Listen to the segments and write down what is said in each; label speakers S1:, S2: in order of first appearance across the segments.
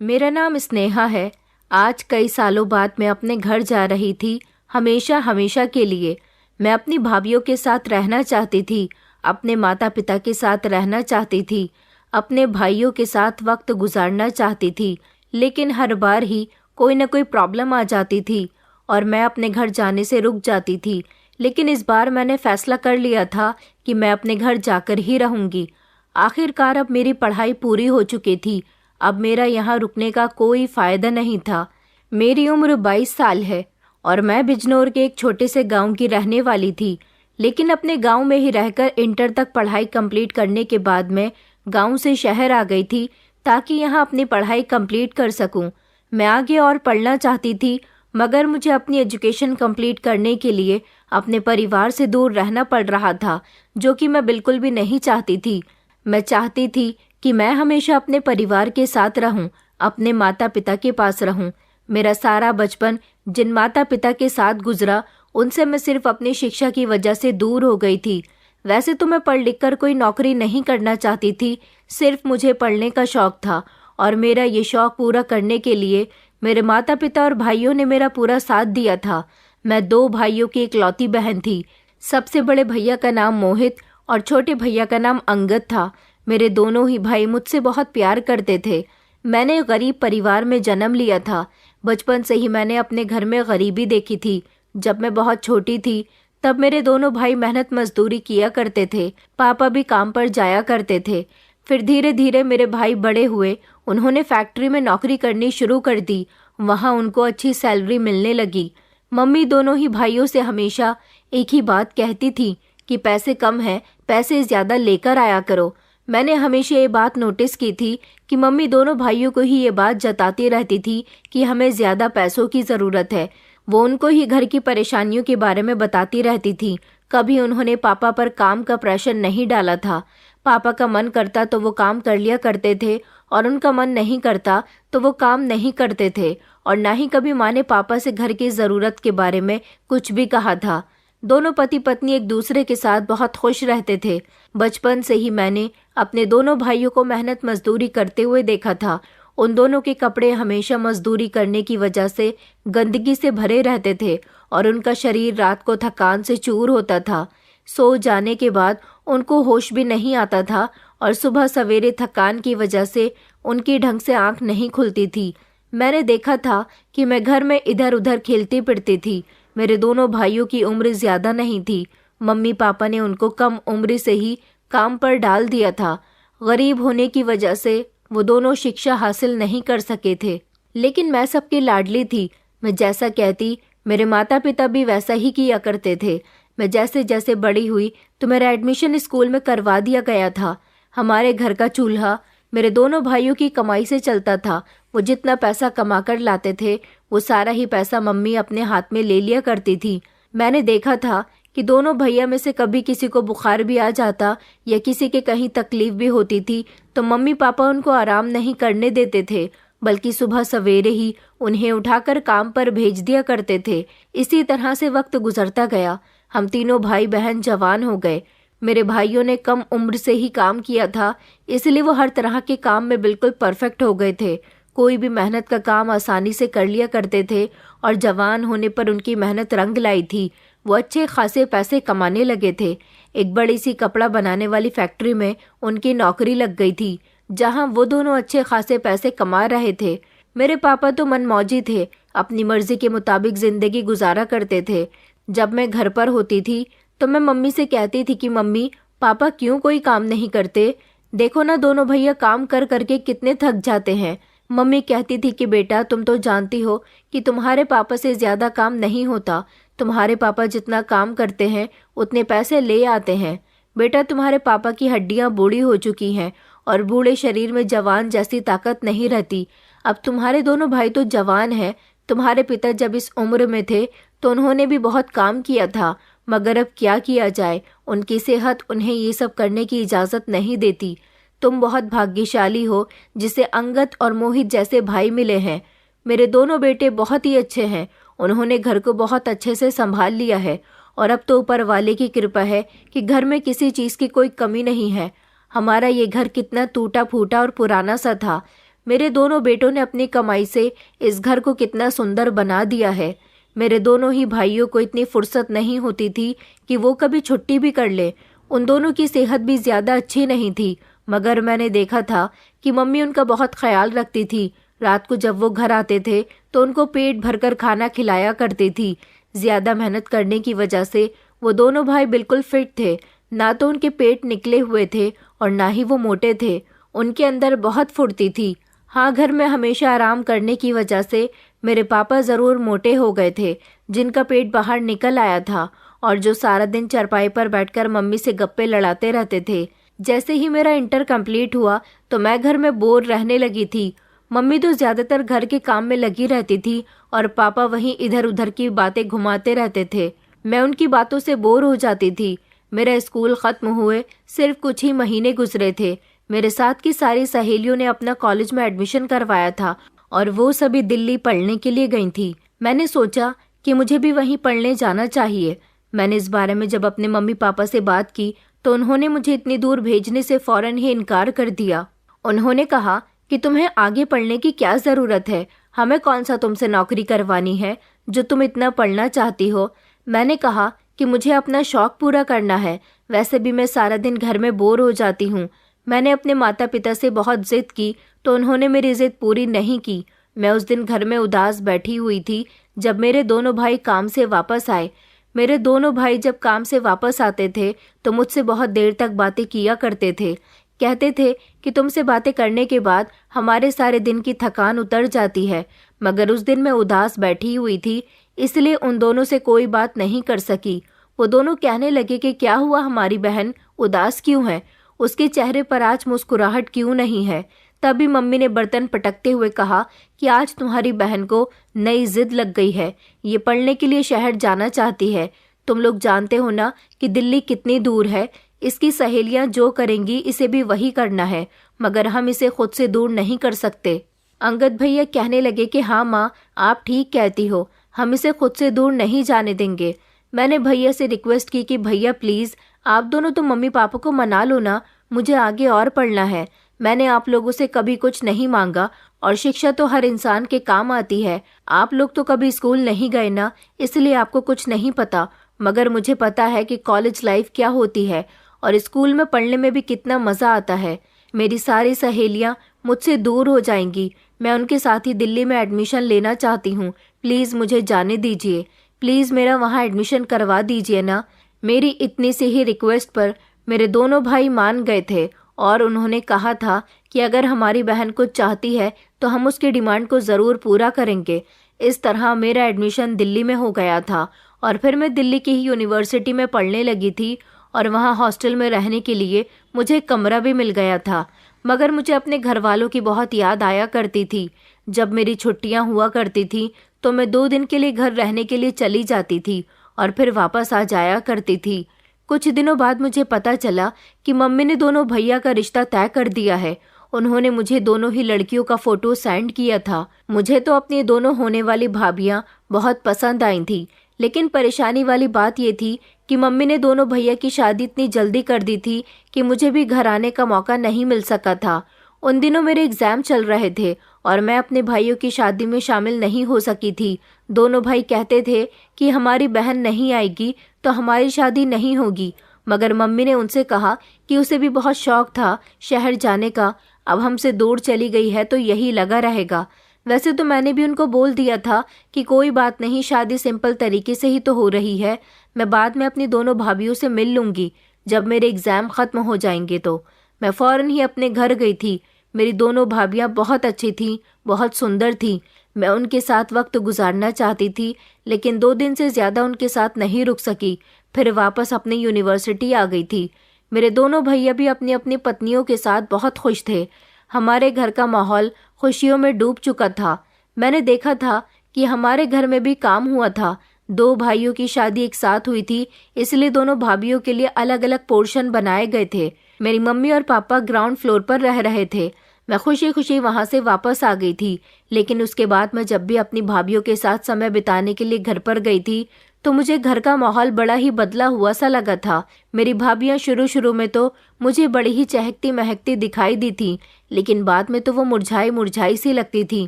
S1: मेरा नाम स्नेहा है। आज कई सालों बाद मैं अपने घर जा रही थी, हमेशा हमेशा के लिए। मैं अपनी भाभीयों के साथ रहना चाहती थी, अपने माता पिता के साथ रहना चाहती थी, अपने भाइयों के साथ वक्त गुजारना चाहती थी। लेकिन हर बार ही कोई न कोई प्रॉब्लम आ जाती थी और मैं अपने घर जाने से रुक जाती थी। लेकिन इस बार मैंने फैसला कर लिया था कि मैं अपने घर जाकर ही रहूंगी। आखिरकार अब मेरी पढ़ाई पूरी हो चुकी थी। अब मेरा यहाँ रुकने का कोई फायदा नहीं था। मेरी उम्र 22 साल है और मैं बिजनौर के एक छोटे से गांव की रहने वाली थी। लेकिन अपने गांव में ही रहकर इंटर तक पढ़ाई कंप्लीट करने के बाद मैं गांव से शहर आ गई थी ताकि यहाँ अपनी पढ़ाई कंप्लीट कर सकूं। मैं आगे और पढ़ना चाहती थी, मगर मुझे अपनी एजुकेशन कंप्लीट करने के लिए अपने परिवार से दूर रहना पड़ रहा था, जो कि मैं बिल्कुल भी नहीं चाहती थी। मैं चाहती थी कि मैं हमेशा अपने परिवार के साथ रहूं, अपने माता पिता के पास रहूं। मेरा सारा बचपन जिन माता पिता के साथ गुजरा, उनसे मैं सिर्फ अपनी शिक्षा की वजह से दूर हो गई थी। वैसे तो मैं पढ़ लिख कर कोई नौकरी नहीं करना चाहती थी, सिर्फ मुझे पढ़ने का शौक था। और मेरा ये शौक पूरा करने के लिए मेरे माता पिता और भाइयों ने मेरा पूरा साथ दिया था। मैं 2 भाइयों की इकलौती बहन थी। सबसे बड़े भैया का नाम मोहित और छोटे भैया का नाम अंगद था। मेरे दोनों ही भाई मुझसे बहुत प्यार करते थे। मैंने गरीब परिवार में जन्म लिया था। बचपन से ही मैंने अपने घर में गरीबी देखी थी। जब मैं बहुत छोटी थी तब मेरे दोनों भाई मेहनत मजदूरी किया करते थे। पापा भी काम पर जाया करते थे। फिर धीरे धीरे मेरे भाई बड़े हुए। उन्होंने फैक्ट्री में नौकरी करनी शुरू कर दी। वहाँ उनको अच्छी सैलरी मिलने लगी। मम्मी दोनों ही भाइयों से हमेशा एक ही बात कहती थी कि पैसे कम हैं, पैसे ज़्यादा लेकर आया करो। मैंने हमेशा ये बात नोटिस की थी कि मम्मी दोनों भाइयों को ही ये बात जताती रहती थी कि हमें ज़्यादा पैसों की ज़रूरत है। वो उनको ही घर की परेशानियों के बारे में बताती रहती थी। कभी उन्होंने पापा पर काम का प्रेशर नहीं डाला था। पापा का मन करता तो वो काम कर लिया करते थे और उनका मन नहीं करता तो वो काम नहीं करते थे। और ना ही कभी माँ ने पापा से घर की ज़रूरत के बारे में कुछ भी कहा था। दोनों पति पत्नी एक दूसरे के साथ बहुत खुश रहते थे। बचपन से ही मैंने अपने दोनों भाइयों को मेहनत मजदूरी करते हुए देखा था। उन दोनों के कपड़े हमेशा मजदूरी करने की वजह से गंदगी से भरे रहते थे और उनका शरीर रात को थकान से चूर होता था। सो जाने के बाद उनको होश भी नहीं आता था और सुबह सवेरे थकान की वजह से उनकी ढंग से आंख नहीं खुलती थी। मैंने देखा था कि मैं घर में इधर उधर खेलती फिरती थी। मेरे दोनों भाइयों की उम्र ज्यादा नहीं थी। मम्मी पापा ने उनको कम उम्र से ही काम पर डाल दिया था। गरीब होने की वजह से वो दोनों शिक्षा हासिल नहीं कर सके थे। लेकिन मैं सबकी लाडली थी। मैं जैसा कहती मेरे माता पिता भी वैसा ही किया करते थे। मैं जैसे जैसे बड़ी हुई तो मेरा एडमिशन स्कूल में करवा दिया गया था। हमारे घर का चूल्हा मेरे दोनों भाइयों की कमाई से चलता था। वो जितना पैसा कमा कर लाते थे वो सारा ही पैसा मम्मी अपने हाथ में ले लिया करती थी। मैंने देखा था कि दोनों भैया में से कभी किसी को बुखार भी आ जाता या किसी के कहीं तकलीफ भी होती थी तो मम्मी पापा उनको आराम नहीं करने देते थे, बल्कि सुबह सवेरे ही उन्हें उठाकर काम पर भेज दिया करते थे। इसी तरह से वक्त गुजरता गया। हम तीनों भाई बहन जवान हो गए। मेरे भाइयों ने कम उम्र से ही काम किया था, इसलिए वो हर तरह के काम में बिल्कुल परफेक्ट हो गए थे। कोई भी मेहनत का काम आसानी से कर लिया करते थे और जवान होने पर उनकी मेहनत रंग लाई थी। वो अच्छे खासे पैसे कमाने लगे थे। एक बड़ी सी कपड़ा बनाने वाली फैक्ट्री में उनकी नौकरी लग गई थी, जहां वो दोनों अच्छे खासे पैसे कमा रहे थे। मेरे पापा तो मनमौजी थे, अपनी मर्जी के मुताबिक जिंदगी गुजारा करते थे। जब मैं घर पर होती थी तो मैं मम्मी से कहती थी कि मम्मी पापा क्यों कोई काम नहीं करते, देखो ना दोनों भैया काम कर करके कितने थक जाते हैं। मम्मी कहती थी कि बेटा तुम तो जानती हो कि तुम्हारे पापा से ज्यादा काम नहीं होता। तुम्हारे पापा जितना काम करते हैं उतने पैसे ले आते हैं। बेटा तुम्हारे पापा की हड्डियां बूढ़ी हो चुकी हैं और बूढ़े शरीर में जवान जैसी ताकत नहीं रहती। अब तुम्हारे दोनों भाई तो जवान हैं। तुम्हारे पिता जब इस उम्र में थे तो उन्होंने भी बहुत काम किया था, मगर अब क्या किया जाए, उनकी सेहत उन्हें ये सब करने की इजाज़त नहीं देती। तुम बहुत भाग्यशाली हो जिसे अंगद और मोहित जैसे भाई मिले हैं। मेरे दोनों बेटे बहुत ही अच्छे हैं। उन्होंने घर को बहुत अच्छे से संभाल लिया है और अब तो ऊपर वाले की कृपा है कि घर में किसी चीज़ की कोई कमी नहीं है। हमारा ये घर कितना टूटा फूटा और पुराना सा था। मेरे दोनों बेटों ने अपनी कमाई से इस घर को कितना सुंदर बना दिया है। मेरे दोनों ही भाइयों को इतनी फुर्सत नहीं होती थी कि वो कभी छुट्टी भी कर ले। उन दोनों की सेहत भी ज़्यादा अच्छी नहीं थी, मगर मैंने देखा था कि मम्मी उनका बहुत ख्याल रखती थी। रात को जब वो घर आते थे तो उनको पेट भरकर खाना खिलाया करती थी। ज़्यादा मेहनत करने की वजह से वो दोनों भाई बिल्कुल फिट थे। ना तो उनके पेट निकले हुए थे और ना ही वो मोटे थे। उनके अंदर बहुत फुर्ती थी। हाँ, घर में हमेशा आराम करने की वजह से मेरे पापा ज़रूर मोटे हो गए थे, जिनका पेट बाहर निकल आया था और जो सारा दिन चारपाई पर बैठकर मम्मी से गप्पे लड़ाते रहते थे। जैसे ही मेरा इंटर कंप्लीट हुआ तो मैं घर में बोर रहने लगी थी। मम्मी तो ज़्यादातर घर के काम में लगी रहती थी और पापा वहीं इधर उधर की बातें घुमाते रहते थे। मैं उनकी बातों से बोर हो जाती थी। मेरा स्कूल ख़त्म हुए सिर्फ कुछ ही महीने गुजरे थे। मेरे साथ की सारी सहेलियों ने अपना कॉलेज में एडमिशन करवाया था और वो सभी दिल्ली पढ़ने के लिए गई थी। मैंने सोचा कि मुझे भी वहीं पढ़ने जाना चाहिए। मैंने इस बारे में जब अपने मम्मी पापा से बात की तो उन्होंने मुझे इतनी दूर भेजने से फ़ौरन ही इनकार कर दिया। उन्होंने कहा कि तुम्हें आगे पढ़ने की क्या ज़रूरत है, हमें कौन सा तुमसे नौकरी करवानी है जो तुम इतना पढ़ना चाहती हो। मैंने कहा कि मुझे अपना शौक़ पूरा करना है, वैसे भी मैं सारा दिन घर में बोर हो जाती हूँ। मैंने अपने माता पिता से बहुत ज़िद की तो उन्होंने मेरी ज़िद पूरी नहीं की। मैं उस दिन घर में उदास बैठी हुई थी जब मेरे दोनों भाई काम से वापस आए। मेरे दोनों भाई जब काम से वापस आते थे तो मुझसे बहुत देर तक बातें किया करते थे। कहते थे कि तुमसे बातें करने के बाद हमारे सारे दिन की थकान उतर जाती है। मगर उस दिन मैं उदास बैठी हुई थी, इसलिए उन दोनों से कोई बात नहीं कर सकी। वो दोनों कहने लगे कि क्या हुआ, हमारी बहन उदास क्यों है, उसके चेहरे पर आज मुस्कुराहट क्यों नहीं है। तभी मम्मी ने बर्तन पटकते हुए कहा कि आज तुम्हारी बहन को नई जिद लग गई है, ये पढ़ने के लिए शहर जाना चाहती है। तुम लोग जानते हो ना कि दिल्ली कितनी दूर है। इसकी सहेलियां जो करेंगी इसे भी वही करना है, मगर हम इसे खुद से दूर नहीं कर सकते। अंगद भैया कहने लगे कि हाँ माँ, आप ठीक कहती हो, हम इसे खुद से दूर नहीं जाने देंगे। मैंने भैया से रिक्वेस्ट की कि भैया प्लीज़ आप दोनों तो मम्मी पापा को मना लो ना, मुझे आगे और पढ़ना है। मैंने आप लोगों से कभी कुछ नहीं मांगा और शिक्षा तो हर इंसान के काम आती है। आप लोग तो कभी स्कूल नहीं गए ना, इसलिए आपको कुछ नहीं पता, मगर मुझे पता है कि कॉलेज लाइफ क्या होती है और स्कूल में पढ़ने में भी कितना मज़ा आता है। मेरी सारी सहेलियाँ मुझसे दूर हो जाएंगी। मैं उनके साथ ही दिल्ली में एडमिशन लेना चाहती हूँ। प्लीज़ मुझे जाने दीजिए, प्लीज़ मेरा वहाँ एडमिशन करवा दीजिए ना। मेरी इतनी सी ही रिक्वेस्ट पर मेरे दोनों भाई मान गए थे और उन्होंने कहा था कि अगर हमारी बहन कुछ चाहती है तो हम उसकी डिमांड को ज़रूर पूरा करेंगे। इस तरह मेरा एडमिशन दिल्ली में हो गया था और फिर मैं दिल्ली की ही यूनिवर्सिटी में पढ़ने लगी थी और वहाँ हॉस्टल में रहने के लिए मुझे कमरा भी मिल गया था। मगर मुझे अपने घर वालों की बहुत याद आया करती थी। जब मेरी छुट्टियाँ हुआ करती थी तो मैं 2 दिन के लिए घर रहने के लिए चली जाती थी और फिर वापस आ जाया करती थी। कुछ दिनों बाद मुझे पता चला कि मम्मी ने दोनों भैया का रिश्ता तय कर दिया है। उन्होंने मुझे दोनों ही लड़कियों का फ़ोटो सेंड किया था। मुझे तो अपनी दोनों होने वाली भाभियाँ बहुत पसंद आई थी, लेकिन परेशानी वाली बात ये थी कि मम्मी ने दोनों भैया की शादी इतनी जल्दी कर दी थी कि मुझे भी घर आने का मौका नहीं मिल सका था। उन दिनों मेरे एग्ज़ाम चल रहे थे और मैं अपने भाइयों की शादी में शामिल नहीं हो सकी थी। दोनों भाई कहते थे कि हमारी बहन नहीं आएगी तो हमारी शादी नहीं होगी, मगर मम्मी ने उनसे कहा कि उसे भी बहुत शौक था शहर जाने का। अब हमसे दूर चली गई है तो यही लगा रहेगा। वैसे तो मैंने भी उनको बोल दिया था कि कोई बात नहीं, शादी सिंपल तरीके से ही तो हो रही है। मैं बाद में अपनी दोनों भाभियों से मिल लूँगी जब मेरे एग्ज़ाम ख़त्म हो जाएंगे। तो मैं फ़ौरन ही अपने घर गई थी। मेरी दोनों भाभियाँ बहुत अच्छी थीं, बहुत सुंदर थीं। मैं उनके साथ वक्त गुजारना चाहती थी, लेकिन 2 दिन से ज़्यादा उनके साथ नहीं रुक सकी। फिर वापस अपनी यूनिवर्सिटी आ गई थी। मेरे दोनों भैया भी अपनी अपनी पत्नियों के साथ बहुत खुश थे। हमारे घर का माहौल खुशियों में डूब चुका था। मैंने देखा था कि हमारे घर में भी काम हुआ था। 2 भाइयों की शादी एक साथ हुई थी, इसलिए दोनों भाभियों के लिए अलग अलग पोर्शन बनाए गए थे। मेरी मम्मी और पापा ग्राउंड फ्लोर पर रह रहे थे। मैं खुशी खुशी वहाँ से वापस आ गई थी, लेकिन उसके बाद मैं जब भी अपनी भाभियों के साथ समय बिताने के लिए घर पर गई थी तो मुझे घर का माहौल बड़ा ही बदला हुआ सा लगा था। मेरी भाभियां शुरू शुरू में तो मुझे बड़ी ही चहकती महकती दिखाई दी थी, लेकिन बाद में तो वो मुरझाई मुरझाई सी लगती थी।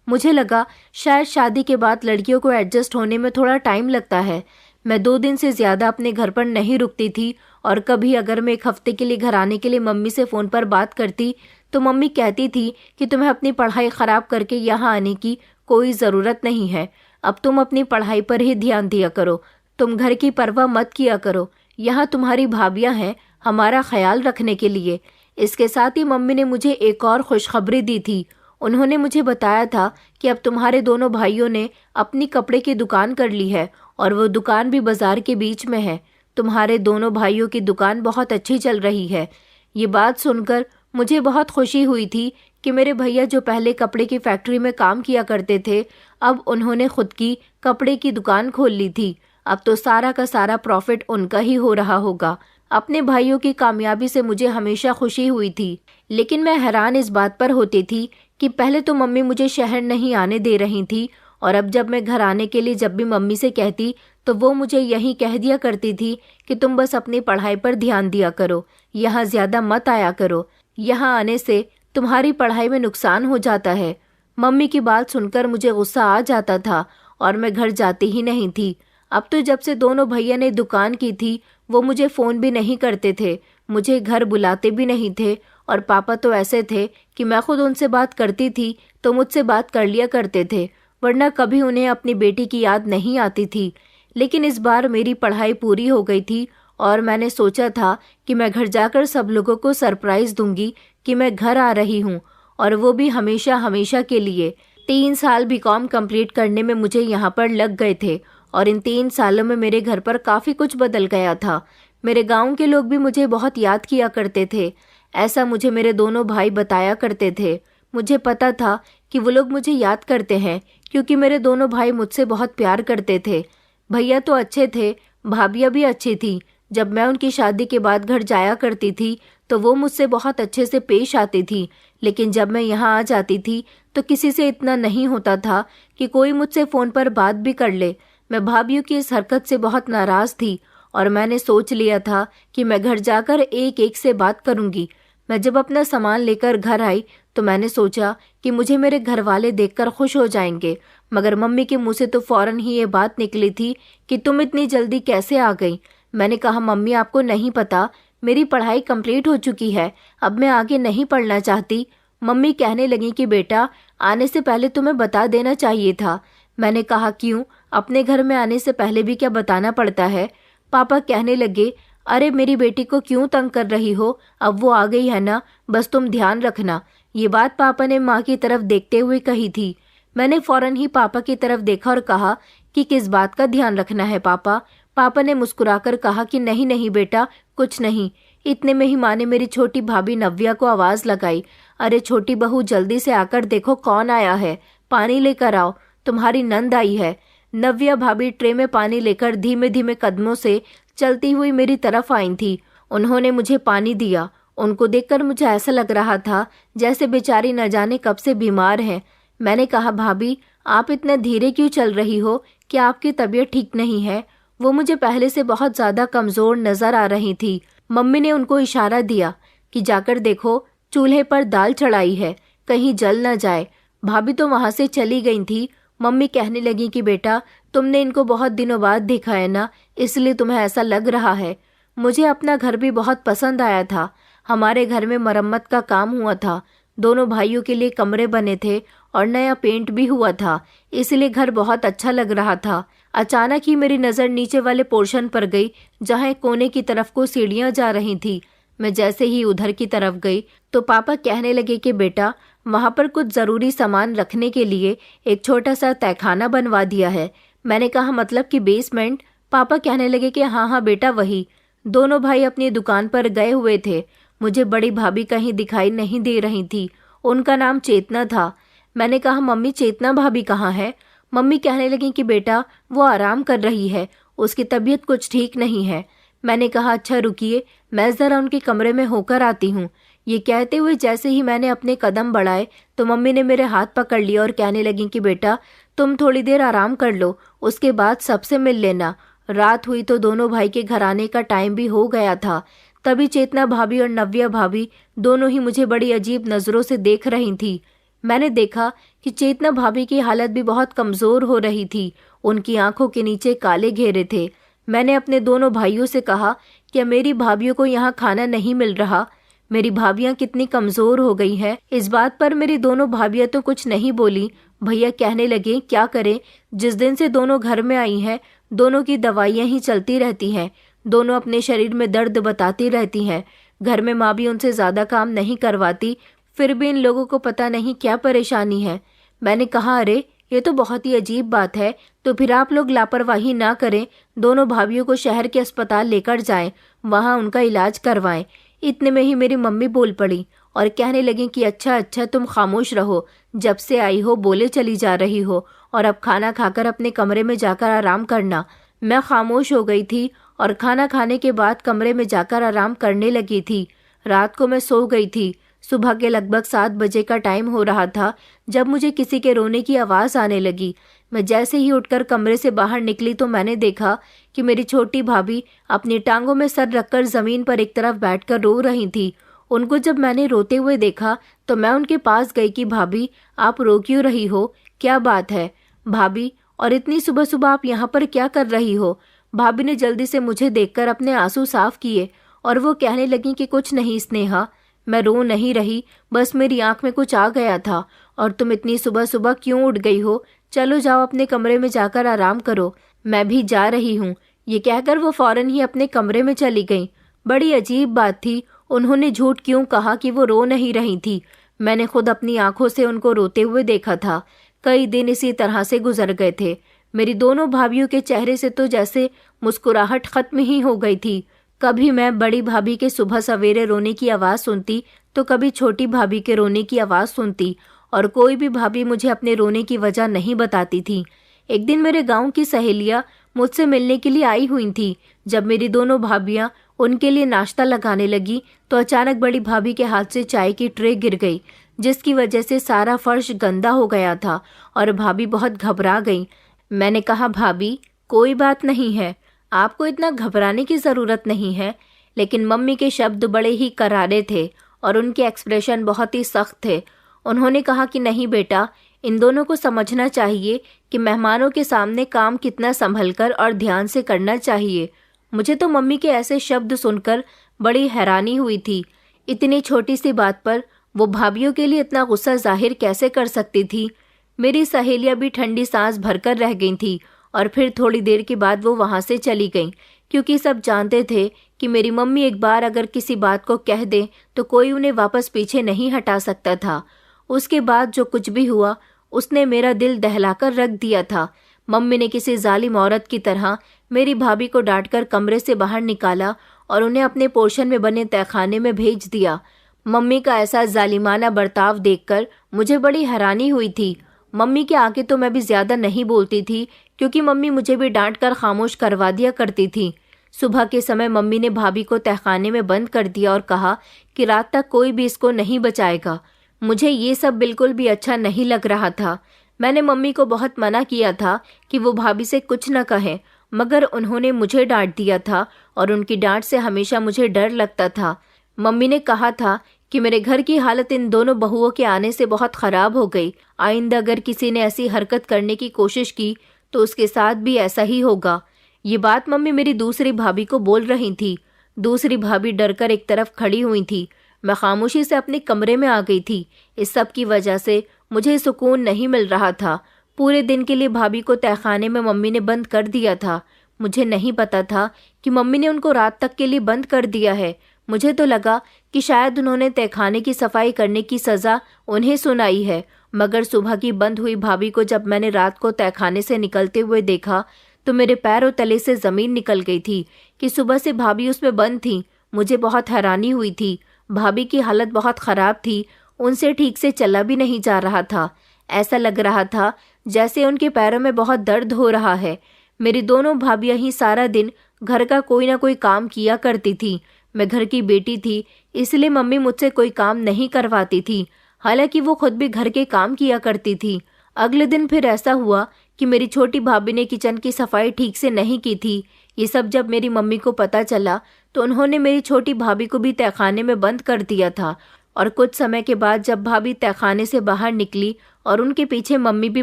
S1: मुझे लगा शायद शादी के बाद लड़कियों को एडजस्ट होने में थोड़ा टाइम लगता है। मैं 2 दिन से ज़्यादा अपने घर पर नहीं रुकती थी, और कभी अगर मैं 1 हफ्ते के लिए घर आने के लिए मम्मी से फ़ोन पर बात करती तो मम्मी कहती थी कि तुम्हें अपनी पढ़ाई ख़राब करके यहाँ आने की कोई ज़रूरत नहीं है। अब तुम अपनी पढ़ाई पर ही ध्यान दिया करो, तुम घर की परवाह मत किया करो, यहाँ तुम्हारी भाभियाँ हैं हमारा ख्याल रखने के लिए। इसके साथ ही मम्मी ने मुझे एक और खुशखबरी दी थी। उन्होंने मुझे बताया था कि अब तुम्हारे दोनों भाइयों ने अपनी कपड़े की दुकान कर ली है, और वो दुकान भी बाजार के बीच में है। तुम्हारे दोनों भाइयों की दुकान बहुत अच्छी चल रही है। ये बात सुनकर मुझे बहुत खुशी हुई थी कि मेरे भैया जो पहले कपड़े की फैक्ट्री में काम किया करते थे, अब उन्होंने खुद की कपड़े की दुकान खोल ली थी। अब तो सारा का सारा प्रॉफिट उनका ही हो रहा होगा। अपने भाइयों की कामयाबी से मुझे हमेशा खुशी हुई थी, लेकिन मैं हैरान इस बात पर होती थी कि पहले तो मम्मी मुझे शहर नहीं आने दे रही थी, और अब जब मैं घर आने के लिए जब भी मम्मी से कहती तो वो मुझे यही कह दिया करती थी कि तुम बस अपनी पढ़ाई पर ध्यान दिया करो, यहाँ ज़्यादा मत आया करो, यहाँ आने से तुम्हारी पढ़ाई में नुकसान हो जाता है। मम्मी की बात सुनकर मुझे गुस्सा आ जाता था और मैं घर जाती ही नहीं थी। अब तो जब से दोनों भैया ने दुकान की थी, वो मुझे फ़ोन भी नहीं करते थे, मुझे घर बुलाते भी नहीं थे, और पापा तो ऐसे थे कि मैं खुद उनसे बात करती थी तो मुझसे बात कर लिया करते थे, वरना कभी उन्हें अपनी बेटी की याद नहीं आती थी। लेकिन इस बार मेरी पढ़ाई पूरी हो गई थी और मैंने सोचा था कि मैं घर जाकर सब लोगों को सरप्राइज़ दूंगी कि मैं घर आ रही हूँ, और वो भी हमेशा हमेशा के लिए। 3 साल बीकॉम कंप्लीट करने में मुझे यहाँ पर लग गए थे, और इन 3 सालों में मेरे घर पर काफ़ी कुछ बदल गया था। मेरे गांव के लोग भी मुझे बहुत याद किया करते थे, ऐसा मुझे मेरे दोनों भाई बताया करते थे। मुझे पता था कि वो लोग मुझे याद करते हैं क्योंकि मेरे दोनों भाई मुझसे बहुत प्यार करते थे। भैया तो अच्छे थे, भाभियाँ भी अच्छी थी। जब मैं उनकी शादी के बाद घर जाया करती थी तो वो मुझसे बहुत अच्छे से पेश आती थी, लेकिन जब मैं यहाँ आ जाती थी तो किसी से इतना नहीं होता था कि कोई मुझसे फ़ोन पर बात भी कर ले। मैं भाभियों की इस हरकत से बहुत नाराज़ थी और मैंने सोच लिया था कि मैं घर जाकर एक एक से बात करूँगी। मैं जब अपना सामान लेकर घर आई तो मैंने सोचा कि मुझे मेरे घर वाले देखकर खुश हो जाएंगे, मगर मम्मी के मुंह से तो फौरन ही ये बात निकली थी कि तुम इतनी जल्दी कैसे आ गई। मैंने कहा, मम्मी आपको नहीं पता, मेरी पढ़ाई कंप्लीट हो चुकी है, अब मैं आगे नहीं पढ़ना चाहती। मम्मी कहने लगी कि बेटा, आने से पहले तुम्हें बता देना चाहिए था। मैंने कहा, क्यों, अपने घर में आने से पहले भी क्या बताना पड़ता है? पापा कहने लगे, अरे मेरी बेटी को क्यों तंग कर रही हो, अब वो आ गई है ना, बस तुम ध्यान रखना। ये बात पापा ने माँ की तरफ देखते हुए कही थी। मैंने फौरन ही पापा की तरफ देखा और कहा कि किस बात का ध्यान रखना है पापा? पापा ने मुस्कुराकर कहा कि नहीं नहीं बेटा, कुछ नहीं। इतने में ही माँ ने मेरी छोटी भाभी नव्या को आवाज़ लगाई, अरे छोटी बहू जल्दी से आकर देखो कौन आया है, पानी लेकर आओ, तुम्हारी नंद आई है। नव्या भाभी ट्रे में पानी लेकर धीमे धीमे कदमों से चलती हुई मेरी तरफ आई थी। उन्होंने मुझे पानी दिया। उनको देखकर मुझे ऐसा लग रहा था जैसे बेचारी न जाने कब से बीमार है। मैंने कहा, भाभी आप इतना धीरे क्यों चल रही हो, क्या आपकी तबीयत ठीक नहीं है? वो मुझे पहले से बहुत ज़्यादा कमज़ोर नज़र आ रही थी। मम्मी ने उनको इशारा दिया कि जाकर देखो, चूल्हे पर दाल चढ़ाई है, कहीं जल न जाए। भाभी तो वहाँ से चली गई थी। मम्मी कहने लगी कि बेटा, तुमने इनको बहुत दिनों बाद देखा है ना, इसलिए तुम्हें ऐसा लग रहा है। मुझे अपना घर भी बहुत पसंद आया था। हमारे घर में मरम्मत का काम हुआ था, दोनों भाइयों के लिए कमरे बने थे और नया पेंट भी हुआ था, इसलिए घर बहुत अच्छा लग रहा था। अचानक ही मेरी नज़र नीचे वाले पोर्शन पर गई जहाँ एक कोने की तरफ को सीढ़ियाँ जा रही थी। मैं जैसे ही उधर की तरफ गई तो पापा कहने लगे कि बेटा, वहाँ पर कुछ ज़रूरी सामान रखने के लिए एक छोटा सा तहखाना बनवा दिया है। मैंने कहा, मतलब कि बेसमेंट? पापा कहने लगे कि हाँ हाँ बेटा वही। दोनों भाई अपनी दुकान पर गए हुए थे। मुझे बड़ी भाभी कहीं दिखाई नहीं दे रही थी, उनका नाम चेतना था। मैंने कहा, मम्मी चेतना भाभी कहाँ है? मम्मी कहने लगी कि बेटा वो आराम कर रही है, उसकी तबीयत कुछ ठीक नहीं है। मैंने कहा, अच्छा रुकिए, मैं ज़रा उनके कमरे में होकर आती हूँ। ये कहते हुए जैसे ही मैंने अपने कदम बढ़ाए तो मम्मी ने मेरे हाथ पकड़ लिया और कहने लगी कि बेटा तुम थोड़ी देर आराम कर लो, उसके बाद सबसे मिल लेना। रात हुई तो दोनों भाई के घर आने का टाइम भी हो गया था। तभी चेतना भाभी और नव्या भाभी दोनों ही मुझे बड़ी अजीब नजरों से देख रही थी। मैंने देखा कि चेतना भाभी की हालत भी बहुत कमजोर हो रही थी। उनकी आंखों के नीचे काले घेरे थे। मैंने अपने दोनों भाइयों से कहा, क्या मेरी भाभीियों को यहाँ खाना नहीं मिल रहा? मेरी भाभियां कितनी कमजोर हो गई हैं। इस बात पर मेरी दोनों भाभियां तो कुछ नहीं बोली। भैया कहने लगे, क्या करें, जिस दिन से दोनों घर में आई हैं दोनों की दवाइयां ही चलती रहती हैं। दोनों अपने शरीर में दर्द बताती रहती हैं। घर में माँ भी उनसे ज्यादा काम नहीं करवाती, फिर भी इन लोगों को पता नहीं क्या परेशानी है। मैंने कहा, अरे ये तो बहुत ही अजीब बात है, तो फिर आप लोग लापरवाही ना करें, दोनों भाभियों को शहर के अस्पताल लेकर जाएं, वहां उनका इलाज करवाएं। इतने में ही मेरी मम्मी बोल पड़ी और कहने लगी कि अच्छा अच्छा तुम खामोश रहो, जब से आई हो बोले चली जा रही हो, और अब खाना खाकर अपने कमरे में जाकर आराम करना। मैं खामोश हो गई थी और खाना खाने के बाद कमरे में जाकर आराम करने लगी थी। रात को मैं सो गई थी। सुबह के लगभग 7 बजे का टाइम हो रहा था जब मुझे किसी के रोने की आवाज़ आने लगी। मैं जैसे ही उठकर कमरे से बाहर निकली तो मैंने देखा कि मेरी छोटी भाभी अपनी टांगों में सर रखकर ज़मीन पर एक तरफ बैठकर रो रही थी। उनको जब मैंने रोते हुए देखा तो मैं उनके पास गई कि भाभी, आप रो क्यों रही हो? क्या बात है भाभी, और इतनी सुबह सुबह आप यहाँ पर क्या कर रही हो? भाभी ने जल्दी से मुझे देखकर अपने आंसू साफ किए और वो कहने लगी कि कुछ नहीं स्नेहा, मैं रो नहीं रही, बस मेरी आंख में कुछ आ गया था। और तुम इतनी सुबह सुबह क्यों उठ गई हो? चलो जाओ अपने कमरे में जाकर आराम करो, मैं भी जा रही हूँ। ये कहकर वो फौरन ही अपने कमरे में चली गई। बड़ी अजीब बात थी, उन्होंने झूठ क्यों कहा कि वो रो नहीं रही थी? मैंने खुद अपनी आंखों से उनको रोते हुए देखा था। कई दिन इसी तरह से गुजर गए थे। मेरी दोनों भाभियों के चेहरे से तो जैसे मुस्कुराहट खत्म ही हो गई थी। कभी मैं बड़ी भाभी के सुबह सवेरे रोने की आवाज़ सुनती तो कभी छोटी भाभी के रोने की आवाज़ सुनती, और कोई भी भाभी मुझे अपने रोने की वजह नहीं बताती थी। एक दिन मेरे गांव की सहेलियां मुझसे मिलने के लिए आई हुई थी। जब मेरी दोनों भाभियां उनके लिए नाश्ता लगाने लगी तो अचानक बड़ी भाभी के हाथ से चाय की ट्रे गिर गई, जिसकी वजह से सारा फर्श गंदा हो गया था और भाभी बहुत घबरा गई। मैंने कहा, भाभी कोई बात नहीं है, आपको इतना घबराने की ज़रूरत नहीं है। लेकिन मम्मी के शब्द बड़े ही करारे थे और उनके एक्सप्रेशन बहुत ही सख्त थे। उन्होंने कहा कि नहीं बेटा, इन दोनों को समझना चाहिए कि मेहमानों के सामने काम कितना संभलकर और ध्यान से करना चाहिए। मुझे तो मम्मी के ऐसे शब्द सुनकर बड़ी हैरानी हुई थी। इतनी छोटी सी बात पर वो भाभीियों के लिए इतना गुस्सा जाहिर कैसे कर सकती थी? मेरी सहेलियां भी ठंडी सांस भरकर रह गई थी और फिर थोड़ी देर के बाद वो वहां से चली गईं, क्योंकि सब जानते थे कि मेरी मम्मी एक बार अगर किसी बात को कह दे तो कोई उन्हें वापस पीछे नहीं हटा सकता था। उसके बाद जो कुछ भी हुआ उसने मेरा दिल दहलाकर रख दिया था। मम्मी ने किसी जालिम औरत की तरह मेरी भाभी को डांटकर कमरे से बाहर निकाला और उन्हें अपने पोर्शन में बने तहखाने में भेज दिया। मम्मी का ऐसा जालिमाना बर्ताव देखकर मुझे बड़ी हैरानी हुई थी। मम्मी के आगे तो मैं भी ज्यादा नहीं बोलती थी, क्योंकि मम्मी मुझे भी डांट कर खामोश करवा दिया करती थी। सुबह के समय मम्मी ने भाभी को तहखाने में बंद कर दिया और कहा कि रात तक कोई भी इसको नहीं बचाएगा। मुझे ये सब बिल्कुल भी अच्छा नहीं लग रहा था। मैंने मम्मी को बहुत मना किया था कि वो भाभी से कुछ न कहें, मगर उन्होंने मुझे डांट दिया था और उनकी डांट से हमेशा मुझे डर लगता था। मम्मी ने कहा था कि मेरे घर की हालत इन दोनों बहुओं के आने से बहुत खराब हो गई। आइंदा अगर किसी ने ऐसी हरकत करने की कोशिश की तो उसके साथ भी ऐसा ही होगा। ये बात मम्मी मेरी दूसरी भाभी को बोल रही थी। दूसरी भाभी डरकर एक तरफ खड़ी हुई थी। मैं खामोशी से अपने कमरे में आ गई थी। इस सब की वजह से मुझे सुकून नहीं मिल रहा था। पूरे दिन के लिए भाभी को तहखाने में मम्मी ने बंद कर दिया था। मुझे नहीं पता था कि मम्मी ने उनको रात तक के लिए बंद कर दिया है। मुझे तो लगा कि शायद उन्होंने तहखाने की सफाई करने की सज़ा उन्हें सुनाई है, मगर सुबह की बंद हुई भाभी को जब मैंने रात को तहखाने से निकलते हुए देखा तो मेरे पैरों तले से ज़मीन निकल गई थी कि सुबह से भाभी उसमें बंद थी। मुझे बहुत हैरानी हुई थी। भाभी की हालत बहुत ख़राब थी, उनसे ठीक से चला भी नहीं जा रहा था। ऐसा लग रहा था जैसे उनके पैरों में बहुत दर्द हो रहा है। मेरी दोनों भाभियां ही सारा दिन घर का कोई ना कोई काम किया करती थी। मैं घर की बेटी थी, इसलिए मम्मी मुझसे कोई काम नहीं करवाती थी। हालांकि वो खुद भी घर के काम किया करती थी। अगले दिन फिर ऐसा हुआ कि मेरी छोटी भाभी ने किचन की सफाई ठीक से नहीं की थी। ये सब जब मेरी मम्मी को पता चला तो उन्होंने मेरी छोटी भाभी को भी तहखाने में बंद कर दिया था। और कुछ समय के बाद जब भाभी तहखाने से बाहर निकली और उनके पीछे मम्मी भी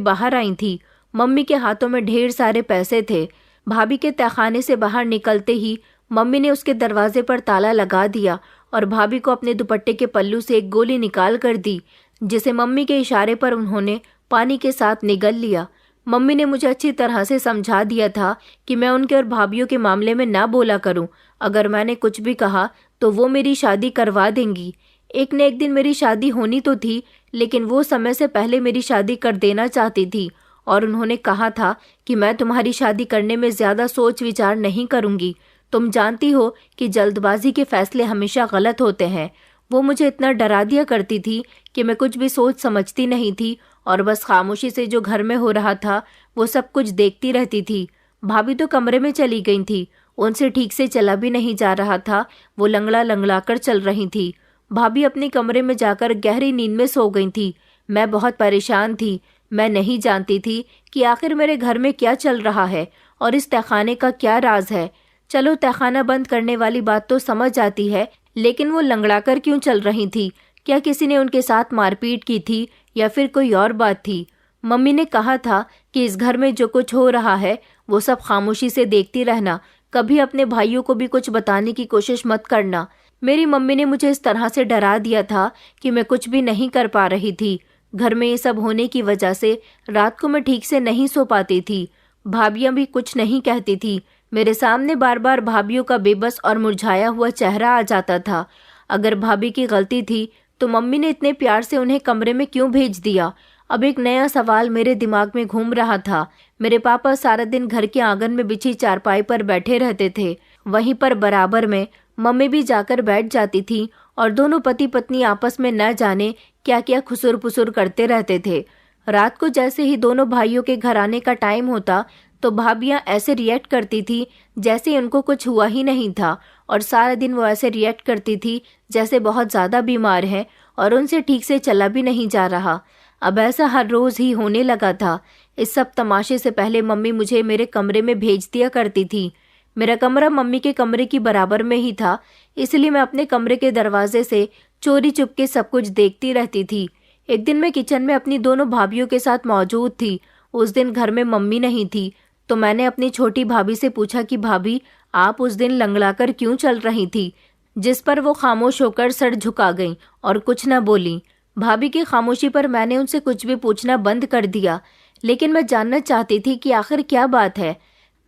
S1: बाहर आई थी, मम्मी के हाथों में ढेर सारे पैसे थे। भाभी के तहखाने से बाहर निकलते ही मम्मी ने उसके दरवाजे पर ताला लगा दिया और भाभी को अपने दुपट्टे के पल्लू से एक गोली निकाल कर दी, जिसे मम्मी के इशारे पर उन्होंने पानी के साथ निगल लिया। मम्मी ने मुझे अच्छी तरह से समझा दिया था कि मैं उनके और भाभीियों के मामले में ना बोला करूं। अगर मैंने कुछ भी कहा तो वो मेरी शादी करवा देंगी। एक न एक दिन मेरी शादी होनी तो थी, लेकिन वो समय से पहले मेरी शादी कर देना चाहती थी और उन्होंने कहा था कि मैं तुम्हारी शादी करने में ज़्यादा सोच विचार नहीं करूंगी। तुम जानती हो कि जल्दबाजी के फैसले हमेशा गलत होते हैं। वो मुझे इतना डरा दिया करती थी कि मैं कुछ भी सोच समझती नहीं थी और बस खामोशी से जो घर में हो रहा था वो सब कुछ देखती रहती थी। भाभी तो कमरे में चली गई थी, उनसे ठीक से चला भी नहीं जा रहा था, वो लंगड़ा लंगड़ा कर चल रही थी। भाभी अपने कमरे में जाकर गहरी नींद में सो गई थी। मैं बहुत परेशान थी। मैं नहीं जानती थी कि आखिर मेरे घर में क्या चल रहा है और इस तहखाने का क्या राज है। चलो, तहखाना बंद करने वाली बात तो समझ आती है, लेकिन वो लंगड़ाकर क्यों चल रही थी? क्या किसी ने उनके साथ मारपीट की थी या फिर कोई और बात थी? मम्मी ने कहा था कि इस घर में जो कुछ हो रहा है वो सब खामोशी से देखती रहना, कभी अपने भाइयों को भी कुछ बताने की कोशिश मत करना। मेरी मम्मी ने मुझे इस तरह से डरा दिया था कि मैं कुछ भी नहीं कर पा रही थी। घर में ये सब होने की वजह से रात को मैं ठीक से नहीं सो पाती थी। भाभियां भी कुछ नहीं कहती थी। मेरे सामने बार बार भाभियों का बेबस और मुरझाया हुआ चेहरा आ जाता था। अगर भाभी की गलती थी तो मम्मी ने इतने प्यार से उन्हें कमरे में क्यों भेज दिया? अब एक नया सवाल मेरे दिमाग में घूम रहा था। मेरे पापा सारा दिन घर के आंगन में बिछी चारपाई पर बैठे रहते थे। वहीं पर बराबर में मम्मी भी जाकर बैठ जाती थी और दोनों पति पत्नी आपस में न जाने क्या क्या खुसुर पुसुर करते रहते थे। रात को जैसे ही दोनों भाइयों के घर आने का टाइम होता तो भाभियां ऐसे रिएक्ट करती थी जैसे उनको कुछ हुआ ही नहीं था, और सारा दिन वो ऐसे रिएक्ट करती थी जैसे बहुत ज़्यादा बीमार हैं और उनसे ठीक से चला भी नहीं जा रहा। अब ऐसा हर रोज़ ही होने लगा था। इस सब तमाशे से पहले मम्मी मुझे मेरे कमरे में भेज दिया करती थी। मेरा कमरा मम्मी के कमरे की बराबर में ही था, इसलिए मैं अपने कमरे के दरवाजे से चोरी चुपके सब कुछ देखती रहती थी। एक दिन मैं किचन में अपनी दोनों भाभियों के साथ मौजूद थी। उस दिन घर में मम्मी नहीं थी, तो मैंने अपनी छोटी भाभी से पूछा कि भाभी, आप उस दिन लंगड़ाकर क्यों चल रही थी? जिस पर वो खामोश होकर सर झुका गईं और कुछ न बोली। भाभी की खामोशी पर मैंने उनसे कुछ भी पूछना बंद कर दिया, लेकिन मैं जानना चाहती थी कि आखिर क्या बात है।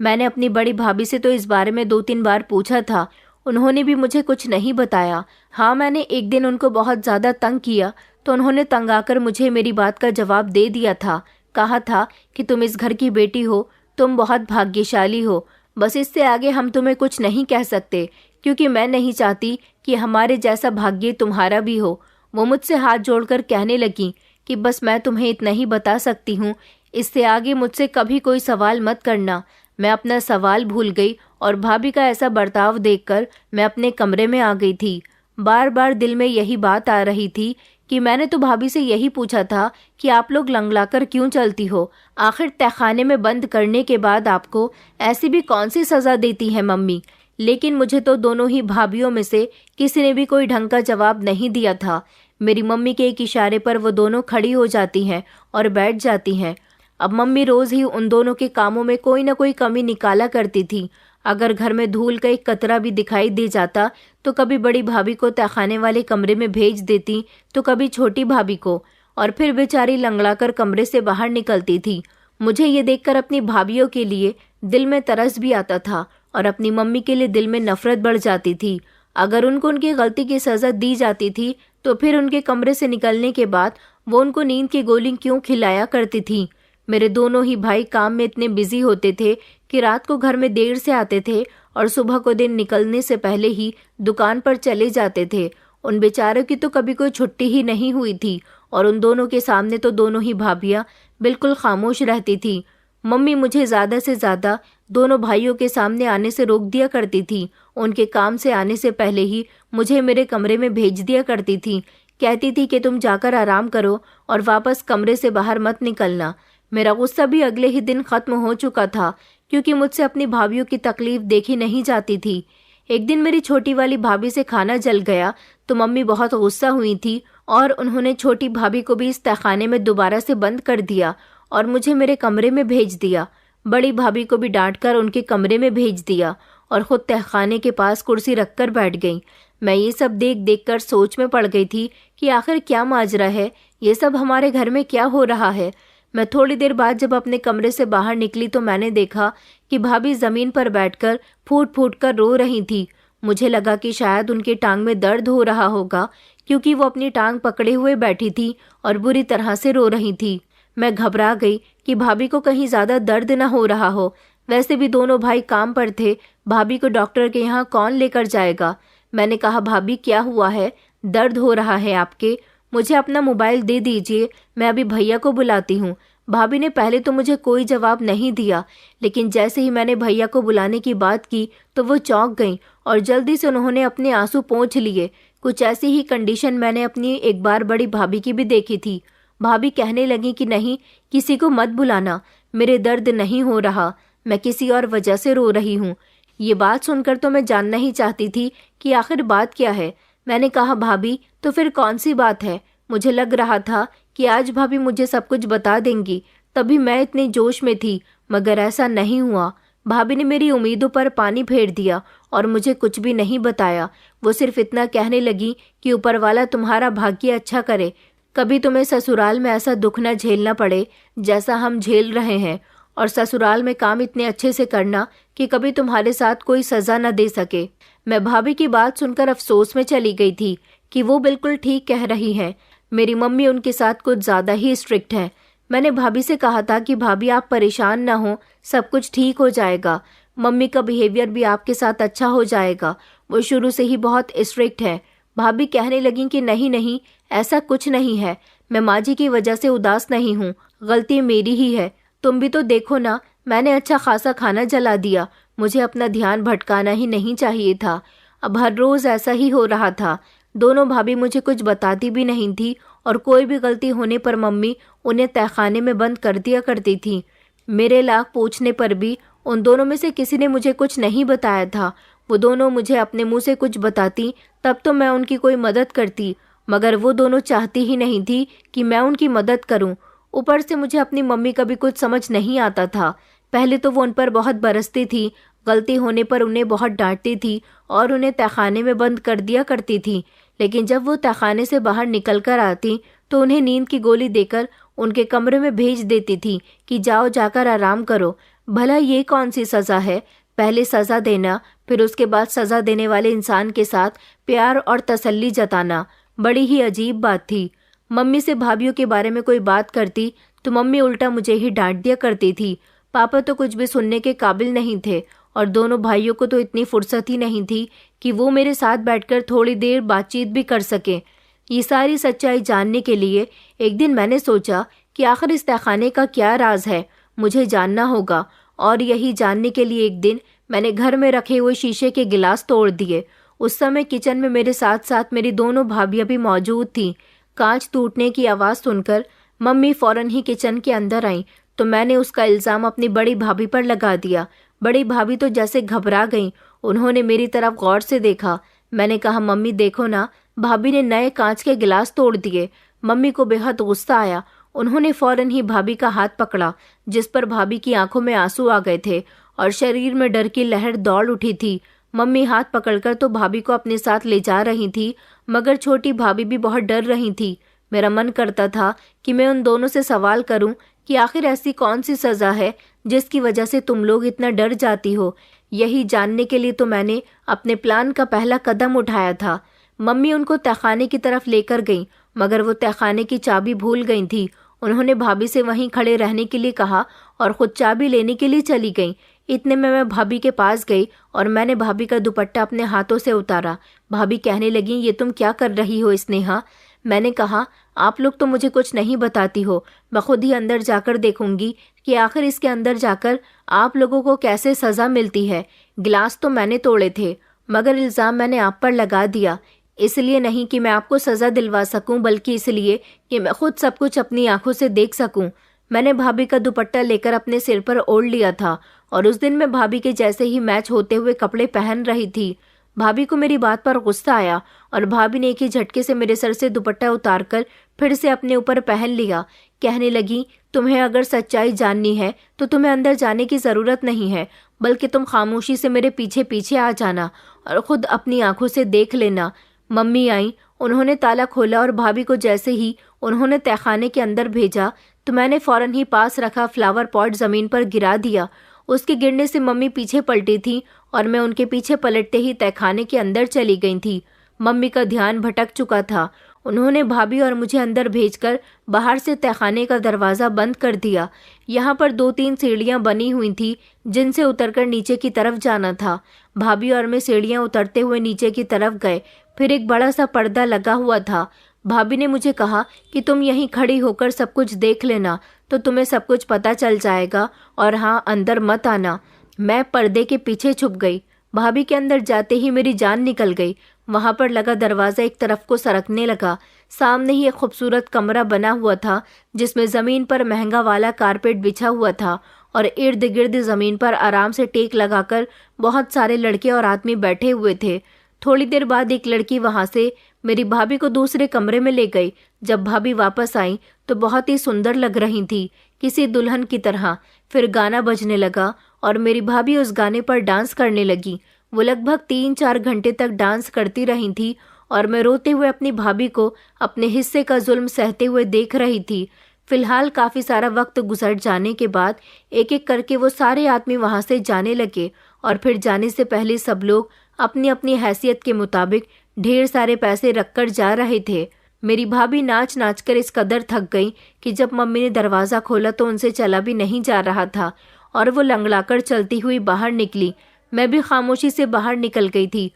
S1: मैंने अपनी बड़ी भाभी से तो इस बारे में 2-3 बार पूछा था, उन्होंने भी मुझे कुछ नहीं बताया। हाँ, मैंने एक दिन उनको बहुत ज़्यादा तंग किया तो उन्होंने तंग आकर मुझे मेरी बात का जवाब दे दिया था। कहा था कि तुम इस घर की बेटी हो, तुम बहुत भाग्यशाली हो, बस इससे आगे हम तुम्हें कुछ नहीं कह सकते, क्योंकि मैं नहीं चाहती कि हमारे जैसा भाग्य तुम्हारा भी हो। वो मुझसे हाथ जोड़कर कहने लगी कि बस मैं तुम्हें इतना ही बता सकती हूँ, इससे आगे मुझसे कभी कोई सवाल मत करना। मैं अपना सवाल भूल गई और भाभी का ऐसा बर्ताव देखकर मैं अपने कमरे में आ गई थी। बार बार दिल में यही बात आ रही थी कि मैंने तो भाभी से यही पूछा था कि आप लोग लंगलाकर क्यों चलती हो? आखिर तहखाने में बंद करने के बाद आपको ऐसी भी कौन सी सज़ा देती है मम्मी? लेकिन मुझे तो दोनों ही भाभियों में से किसी ने भी कोई ढंग का जवाब नहीं दिया था। मेरी मम्मी के एक इशारे पर वो दोनों खड़ी हो जाती हैं और बैठ जाती हैं। अब मम्मी रोज़ ही उन दोनों के कामों में कोई ना कोई कमी निकाला करती थी। अगर घर में धूल का एक कतरा भी दिखाई दे जाता तो कभी बड़ी भाभी को तहखाने वाले कमरे में भेज देती तो कभी छोटी भाभी को, और फिर बेचारी लंगड़ाकर कमरे से बाहर निकलती थी। मुझे ये देखकर अपनी भाभियों के लिए दिल में तरस भी आता था और अपनी मम्मी के लिए दिल में नफरत बढ़ जाती थी। अगर उनको उनकी गलती की सज़ा दी जाती थी तो फिर उनके कमरे से निकलने के बाद वो उनको नींद की गोली क्यों खिलाया करती थी? मेरे दोनों ही भाई काम में इतने बिजी होते थे कि रात को घर में देर से आते थे और सुबह को दिन निकलने से पहले ही दुकान पर चले जाते थे। उन बेचारों की तो कभी कोई छुट्टी ही नहीं हुई थी और उन दोनों के सामने तो दोनों ही भाभियां बिल्कुल खामोश रहती थी। मम्मी मुझे ज़्यादा से ज़्यादा दोनों भाइयों के सामने आने से रोक दिया करती थी। उनके काम से आने से पहले ही मुझे मेरे कमरे में भेज दिया करती थी कहती थी कि तुम जाकर आराम करो और वापस कमरे से बाहर मत निकलना। मेरा गुस्सा भी अगले ही दिन खत्म हो चुका था, क्योंकि मुझसे अपनी भाभीयों की तकलीफ देखी नहीं जाती थी। एक दिन मेरी छोटी वाली भाभी से खाना जल गया तो मम्मी बहुत गुस्सा हुई थी और उन्होंने छोटी भाभी को भी इस तहखाने में दोबारा से बंद कर दिया और मुझे मेरे कमरे में भेज दिया। बड़ी भाभी को भी डांटकर उनके कमरे में भेज दिया और खुद तहखाने के पास कुर्सी रखकर बैठ गई। मैं ये सब देख देख कर सोच में पड़ गई थी कि आखिर क्या माजरा है, ये सब हमारे घर में क्या हो रहा है। मैं थोड़ी देर बाद जब अपने कमरे से बाहर निकली तो मैंने देखा कि भाभी जमीन पर बैठकर फूट फूट कर रो रही थी। मुझे लगा कि शायद उनकी टांग में दर्द हो रहा होगा, क्योंकि वो अपनी टांग पकड़े हुए बैठी थी और बुरी तरह से रो रही थी। मैं घबरा गई कि भाभी को कहीं ज्यादा दर्द न हो रहा हो। वैसे भी दोनों भाई काम पर थे, भाभी को डॉक्टर के यहाँ कौन लेकर जाएगा। मैंने कहा, भाभी क्या हुआ है, दर्द हो रहा है आपके? मुझे अपना मोबाइल दे दीजिए, मैं अभी भैया को बुलाती हूँ। भाभी ने पहले तो मुझे कोई जवाब नहीं दिया, लेकिन जैसे ही मैंने भैया को बुलाने की बात की तो वो चौंक गईं और जल्दी से उन्होंने अपने आंसू पोंछ लिए। कुछ ऐसी ही कंडीशन मैंने अपनी एक बार बड़ी भाभी की भी देखी थी। भाभी कहने लगी कि नहीं, किसी को मत बुलाना, मेरे दर्द नहीं हो रहा, मैं किसी और वजह से रो रही हूँ। ये बात सुनकर तो मैं जानना ही चाहती थी कि आखिर बात क्या है। मैंने कहा, भाभी तो फिर कौन सी बात है? मुझे लग रहा था कि आज भाभी मुझे सब कुछ बता देंगी, तभी मैं इतनी जोश में थी, मगर ऐसा नहीं हुआ। भाभी ने मेरी उम्मीदों पर पानी फेर दिया और मुझे कुछ भी नहीं बताया। वो सिर्फ इतना कहने लगी कि ऊपर वाला तुम्हारा भाग्य अच्छा करे, कभी तुम्हें ससुराल में ऐसा दुख न झेलना पड़े जैसा हम झेल रहे हैं, और ससुराल में काम इतने अच्छे से करना कि कभी तुम्हारे साथ कोई सजा न दे सके। मैं भाभी की बात सुनकर अफसोस में चली गई थी कि वो बिल्कुल ठीक कह रही है। मेरी मम्मी उनके साथ कुछ ज्यादा ही स्ट्रिक्ट है। मैंने भाभी से कहा था कि भाभी आप परेशान ना हो, सब कुछ ठीक हो जाएगा, मम्मी का बिहेवियर भी आपके साथ अच्छा हो जाएगा, वो शुरू से ही बहुत स्ट्रिक्ट है। भाभी कहने लगी कि नहीं नहीं, ऐसा कुछ नहीं है, मैं माँ जी की वजह से उदास नहीं हूँ, गलती मेरी ही है। तुम भी तो देखो ना, मैंने अच्छा खासा खाना जला दिया, मुझे अपना ध्यान भटकाना ही नहीं चाहिए था। अब हर रोज ऐसा ही हो रहा था। दोनों भाभी मुझे कुछ बताती भी नहीं थी और कोई भी गलती होने पर मम्मी उन्हें तहखाने में बंद कर दिया करती थी। मेरे लाख पूछने पर भी उन दोनों में से किसी ने मुझे कुछ नहीं बताया था। वो दोनों मुझे अपने मुंह से कुछ बताती तब तो मैं उनकी कोई मदद करती, मगर वो दोनों चाहती ही नहीं थी कि मैं उनकी मदद करूं। ऊपर से मुझे अपनी मम्मी का भी कुछ समझ नहीं आता था। पहले तो वो उन पर बहुत बरसती थी, गलती होने पर उन्हें बहुत डांटती थी और उन्हें तहखाने में बंद कर दिया करती थी, लेकिन जब वो तहखाने से बाहर निकल कर आती तो उन्हें नींद की गोली देकर उनके कमरे में भेज देती थी कि जाओ जाकर आराम करो। भला ये कौन सी सज़ा है? पहले सज़ा देना, फिर उसके बाद सज़ा देने वाले इंसान के साथ प्यार और तसल्ली जताना, बड़ी ही अजीब बात थी। मम्मी से भाभीयों के बारे में कोई बात करती तो मम्मी उल्टा मुझे ही डांट दिया करती थी। पापा तो कुछ भी सुनने के काबिल नहीं थे और दोनों भाइयों को तो इतनी फुर्सत ही नहीं थी कि वो मेरे साथ बैठकर थोड़ी देर बातचीत भी कर सकें। ये सारी सच्चाई जानने के लिए एक दिन मैंने सोचा कि आखिर इस तहखाने का क्या राज है, मुझे जानना होगा। और यही जानने के लिए एक दिन मैंने घर में रखे हुए शीशे के गिलास तोड़ दिए। उस समय किचन में मेरे साथ साथ मेरी दोनों भाभियां भी मौजूद थीं। कांच टूटने की आवाज़ सुनकर मम्मी फौरन ही किचन के अंदर आई तो मैंने उसका इल्ज़ाम अपनी बड़ी भाभी पर लगा दिया। बड़ी भाभी तो जैसे घबरा गईं, उन्होंने मेरी तरफ गौर से देखा। मैंने कहा, मम्मी देखो ना, भाभी ने नए कांच के गिलास तोड़ दिए। मम्मी को बेहद गुस्सा आया। उन्होंने फौरन ही भाभी का हाथ पकड़ा, जिस पर भाभी की आंखों में आंसू आ गए थे और शरीर में डर की लहर दौड़ उठी थी। मम्मी हाथ पकड़कर तो भाभी को अपने साथ ले जा रही थी, मगर छोटी भाभी भी बहुत डर रही थी। मेरा मन करता था कि मैं उन दोनों से सवाल करूं कि आखिर ऐसी कौन सी सज़ा है जिसकी वजह से तुम लोग इतना डर जाती हो। यही जानने के लिए तो मैंने अपने प्लान का पहला कदम उठाया था। मम्मी उनको तहखाने की तरफ लेकर गईं, मगर वो तहखाने की चाबी भूल गई थी। उन्होंने भाभी से वहीं खड़े रहने के लिए कहा और खुद चाबी लेने के लिए चली गईं। इतने में मैं भाभी के पास गई और मैंने भाभी का दुपट्टा अपने हाथों से उतारा। भाभी कहने लगी, ये तुम क्या कर रही हो स्नेहा? मैंने कहा, आप लोग तो मुझे कुछ नहीं बताती हो, मैं खुद ही अंदर जाकर देखूंगी कि आखिर इसके अंदर जाकर आप लोगों को कैसे सज़ा मिलती है। गिलास तो मैंने तोड़े थे, मगर इल्ज़ाम मैंने आप पर लगा दिया। इसलिए नहीं कि मैं आपको सज़ा दिलवा सकूं, बल्कि इसलिए कि मैं खुद सब कुछ अपनी आंखों से देख सकूं। मैंने भाभी का दुपट्टा लेकर अपने सिर पर ओढ़ लिया था और उस दिन मैं भाभी के जैसे ही मैच होते हुए कपड़े पहन रही थी। भाभी को मेरी बात पर गुस्सा आया और भाभी ने एक ही झटके से मेरे सर से दुपट्टा उतारकर फिर से अपने ऊपर पहन लिया। कहने लगी, तुम्हें अगर सच्चाई जाननी है तो तुम्हें अंदर जाने की ज़रूरत नहीं है, बल्कि तुम खामोशी से मेरे पीछे पीछे आ जाना और खुद अपनी आंखों से देख लेना। मम्मी आई, उन्होंने ताला खोला और भाभी को जैसे ही उन्होंने तहखाने के अंदर भेजा तो मैंने फौरन ही पास रखा फ्लावर पॉट ज़मीन पर गिरा दिया। उसके गिरने से मम्मी पीछे पलटी थी और मैं उनके पीछे पलटते ही तहखाने के अंदर चली गई थी। मम्मी का ध्यान भटक चुका था। उन्होंने भाभी और मुझे अंदर भेजकर बाहर से तहखाने का दरवाज़ा बंद कर दिया। यहाँ पर 2-3 सीढ़ियाँ बनी हुई थी जिनसे उतरकर नीचे की तरफ जाना था। भाभी और मैं सीढ़ियाँ उतरते हुए नीचे की तरफ गए। फिर एक बड़ा सा पर्दा लगा हुआ था। भाभी ने मुझे कहा कि तुम यहीं खड़ी होकर सब कुछ देख लेना तो तुम्हें सब कुछ पता चल जाएगा, और हाँ, अंदर मत आना। मैं पर्दे के पीछे छुप गई। भाभी के अंदर जाते ही मेरी जान निकल गई। वहां पर लगा दरवाज़ा एक तरफ को सरकने लगा। सामने ही एक खूबसूरत कमरा बना हुआ था जिसमें ज़मीन पर महंगा वाला कारपेट बिछा हुआ था और इर्द गिर्द ज़मीन पर आराम से टेक लगाकर बहुत सारे लड़के और आदमी बैठे हुए थे। थोड़ी देर बाद एक लड़की वहां से मेरी भाभी को दूसरे कमरे में ले गई। जब भाभी वापस आई तो बहुत ही सुंदर लग रही थी, किसी दुल्हन की तरह। फिर गाना बजने लगा और मेरी भाभी उस गाने पर डांस करने लगी। वो लगभग 3-4 घंटे तक डांस करती रही थी और मैं रोते हुए अपनी भाभी को अपने हिस्से का जुल्म सहते हुए देख रही थी। फिलहाल काफ़ी सारा वक्त गुजर जाने के बाद एक एक करके वो सारे आदमी वहाँ से जाने लगे और फिर जाने से पहले सब लोग अपनी अपनी हैसियत के मुताबिक ढेर सारे पैसे रखकर जा रहे थे। मेरी भाभी नाच नाच कर इस कदर थक गई कि जब मम्मी ने दरवाज़ा खोला तो उनसे चला भी नहीं जा रहा था और वो लंगड़ाकर चलती हुई बाहर निकली। मैं भी खामोशी से बाहर निकल गई थी।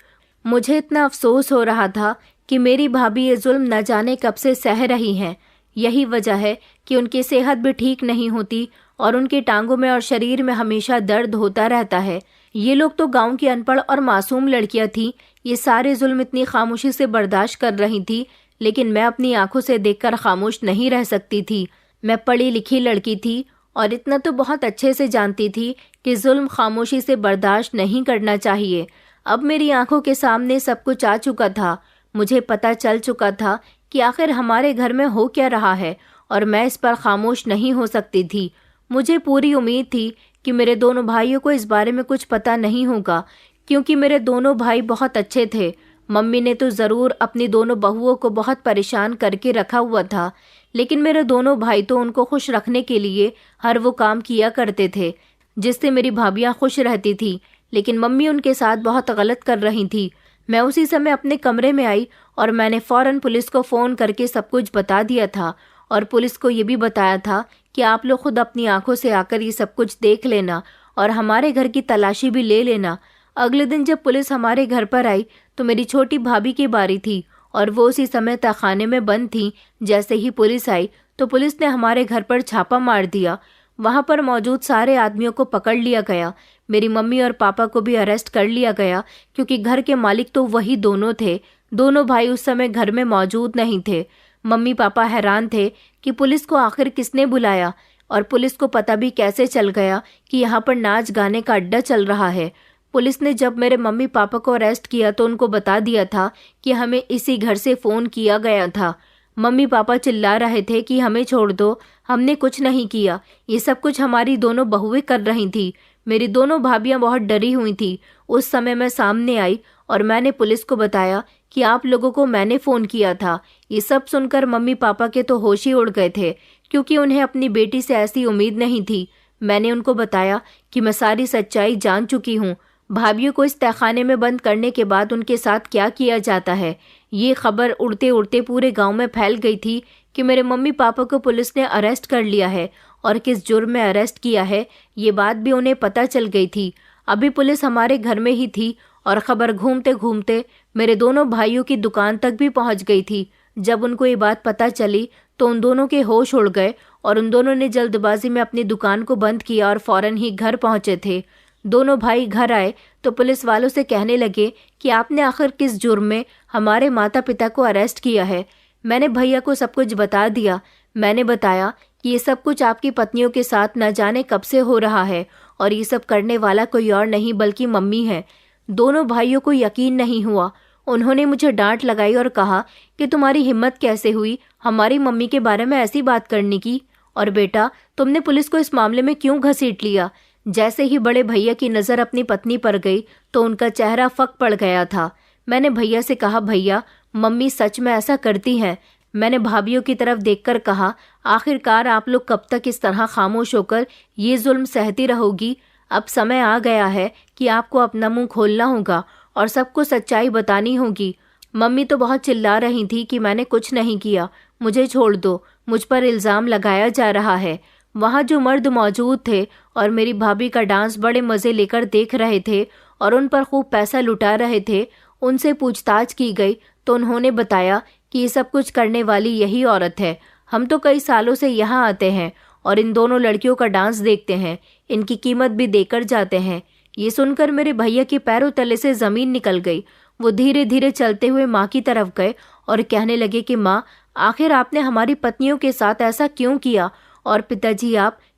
S1: मुझे इतना अफसोस हो रहा था कि मेरी भाभी ये जुल्म न जाने कब से सह रही हैं। यही वजह है कि उनकी सेहत भी ठीक नहीं होती और उनकी टांगों में और शरीर में हमेशा दर्द होता रहता है। ये लोग तो गांव की अनपढ़ और मासूम लड़कियां थीं। ये सारे जुल्म इतनी खामोशी से बर्दाश्त कर रही थी, लेकिन मैं अपनी आंखों से देखकर खामोश नहीं रह सकती थी। मैं पढ़ी लिखी लड़की थी और इतना तो बहुत अच्छे से जानती थी कि जुल्म खामोशी से बर्दाश्त नहीं करना चाहिए। अब मेरी आंखों के सामने सब कुछ आ चुका था। मुझे पता चल चुका था कि आखिर हमारे घर में हो क्या रहा है और मैं इस पर खामोश नहीं हो सकती थी। मुझे पूरी उम्मीद थी कि मेरे दोनों भाइयों को इस बारे में कुछ पता नहीं होगा, क्योंकि मेरे दोनों भाई बहुत अच्छे थे। मम्मी ने तो ज़रूर अपनी दोनों बहुओं को बहुत परेशान करके रखा हुआ था, लेकिन मेरे दोनों भाई तो उनको खुश रखने के लिए हर वो काम किया करते थे जिससे मेरी भाभियाँ खुश रहती थी। लेकिन मम्मी उनके साथ बहुत गलत कर रही थी। मैं उसी समय अपने कमरे में आई और मैंने फ़ौरन पुलिस को फ़ोन करके सब कुछ बता दिया था और पुलिस को ये भी बताया था कि आप लोग खुद अपनी आंखों से आकर ये सब कुछ देख लेना और हमारे घर की तलाशी भी ले लेना। अगले दिन जब पुलिस हमारे घर पर आई तो मेरी छोटी भाभी की बारी थी और वो उसी समय तहखाने में बंद थी। जैसे ही पुलिस आई तो पुलिस ने हमारे घर पर छापा मार दिया। वहाँ पर मौजूद सारे आदमियों को पकड़ लिया गया। मेरी मम्मी और पापा को भी अरेस्ट कर लिया गया, क्योंकि घर के मालिक तो वही दोनों थे। दोनों भाई उस समय घर में मौजूद नहीं थे। मम्मी पापा हैरान थे कि पुलिस को आखिर किसने बुलाया और पुलिस को पता भी कैसे चल गया कि यहाँ पर नाच गाने का अड्डा चल रहा है। पुलिस ने जब मेरे मम्मी पापा को अरेस्ट किया तो उनको बता दिया था कि हमें इसी घर से फ़ोन किया गया था। मम्मी पापा चिल्ला रहे थे कि हमें छोड़ दो, हमने कुछ नहीं किया, ये सब कुछ हमारी दोनों बहुएं कर रही थी। मेरी दोनों भाभियां बहुत डरी हुई थी। उस समय मैं सामने आई और मैंने पुलिस को बताया कि आप लोगों को मैंने फ़ोन किया था। ये सब सुनकर मम्मी पापा के तो होश ही उड़ गए थे, क्योंकि उन्हें अपनी बेटी से ऐसी उम्मीद नहीं थी। मैंने उनको बताया कि मैं सारी सच्चाई जान चुकी हूँ। भाभियों को इस तहखाने में बंद करने के बाद उनके साथ क्या किया जाता है, ये खबर उड़ते उड़ते पूरे गांव में फैल गई थी कि मेरे मम्मी पापा को पुलिस ने अरेस्ट कर लिया है और किस जुर्म में अरेस्ट किया है ये बात भी उन्हें पता चल गई थी। अभी पुलिस हमारे घर में ही थी और खबर घूमते घूमते मेरे दोनों भाइयों की दुकान तक भी पहुंच गई थी। जब उनको ये बात पता चली तो उन दोनों के होश उड़ गए और उन दोनों ने जल्दबाजी में अपनी दुकान को बंद किया और फौरन ही घर पहुंचे थे। दोनों भाई घर आए तो पुलिस वालों से कहने लगे कि आपने आखिर किस जुर्म में हमारे माता पिता को अरेस्ट किया है। मैंने भैया को सब कुछ बता दिया। मैंने बताया कि ये सब कुछ आपकी पत्नियों के साथ न जाने कब से हो रहा है और ये सब करने वाला कोई और नहीं बल्कि मम्मी है। दोनों भाइयों को यकीन नहीं हुआ। उन्होंने मुझे डांट लगाई और कहा कि तुम्हारी हिम्मत कैसे हुई हमारी मम्मी के बारे में ऐसी बात करने की, और बेटा तुमने पुलिस को इस मामले में क्यों घसीट लिया। जैसे ही बड़े भैया की नज़र अपनी पत्नी पर गई तो उनका चेहरा फक पड़ गया था। मैंने भैया से कहा, भैया मम्मी सच में ऐसा करती हैं। मैंने भाभीियों की तरफ देखकर कहा, आखिरकार आप लोग कब तक इस तरह खामोश होकर ये जुल्म सहती रहोगी। अब समय आ गया है कि आपको अपना मुंह खोलना होगा और सबको सच्चाई बतानी होगी। मम्मी तो बहुत चिल्ला रही थी कि मैंने कुछ नहीं किया, मुझे छोड़ दो, मुझ पर इल्ज़ाम लगाया जा रहा है। वहाँ जो मर्द मौजूद थे और मेरी भाभी का डांस बड़े मज़े लेकर देख रहे थे और उन पर खूब पैसा लुटा रहे थे, उनसे पूछताछ की गई तो उन्होंने बताया कि ये सब कुछ करने वाली यही औरत है। हम तो कई सालों से यहाँ आते हैं और इन दोनों लड़कियों का डांस देखते हैं, इनकी कीमत भी देकर जाते हैं। ये सुनकर मेरे भैया के पैरों तले से ज़मीन निकल गई। वो धीरे धीरे चलते हुए माँ की तरफ गए और कहने लगे कि माँ, आखिर आपने हमारी पत्नियों के साथ ऐसा क्यों किया। और पिताजी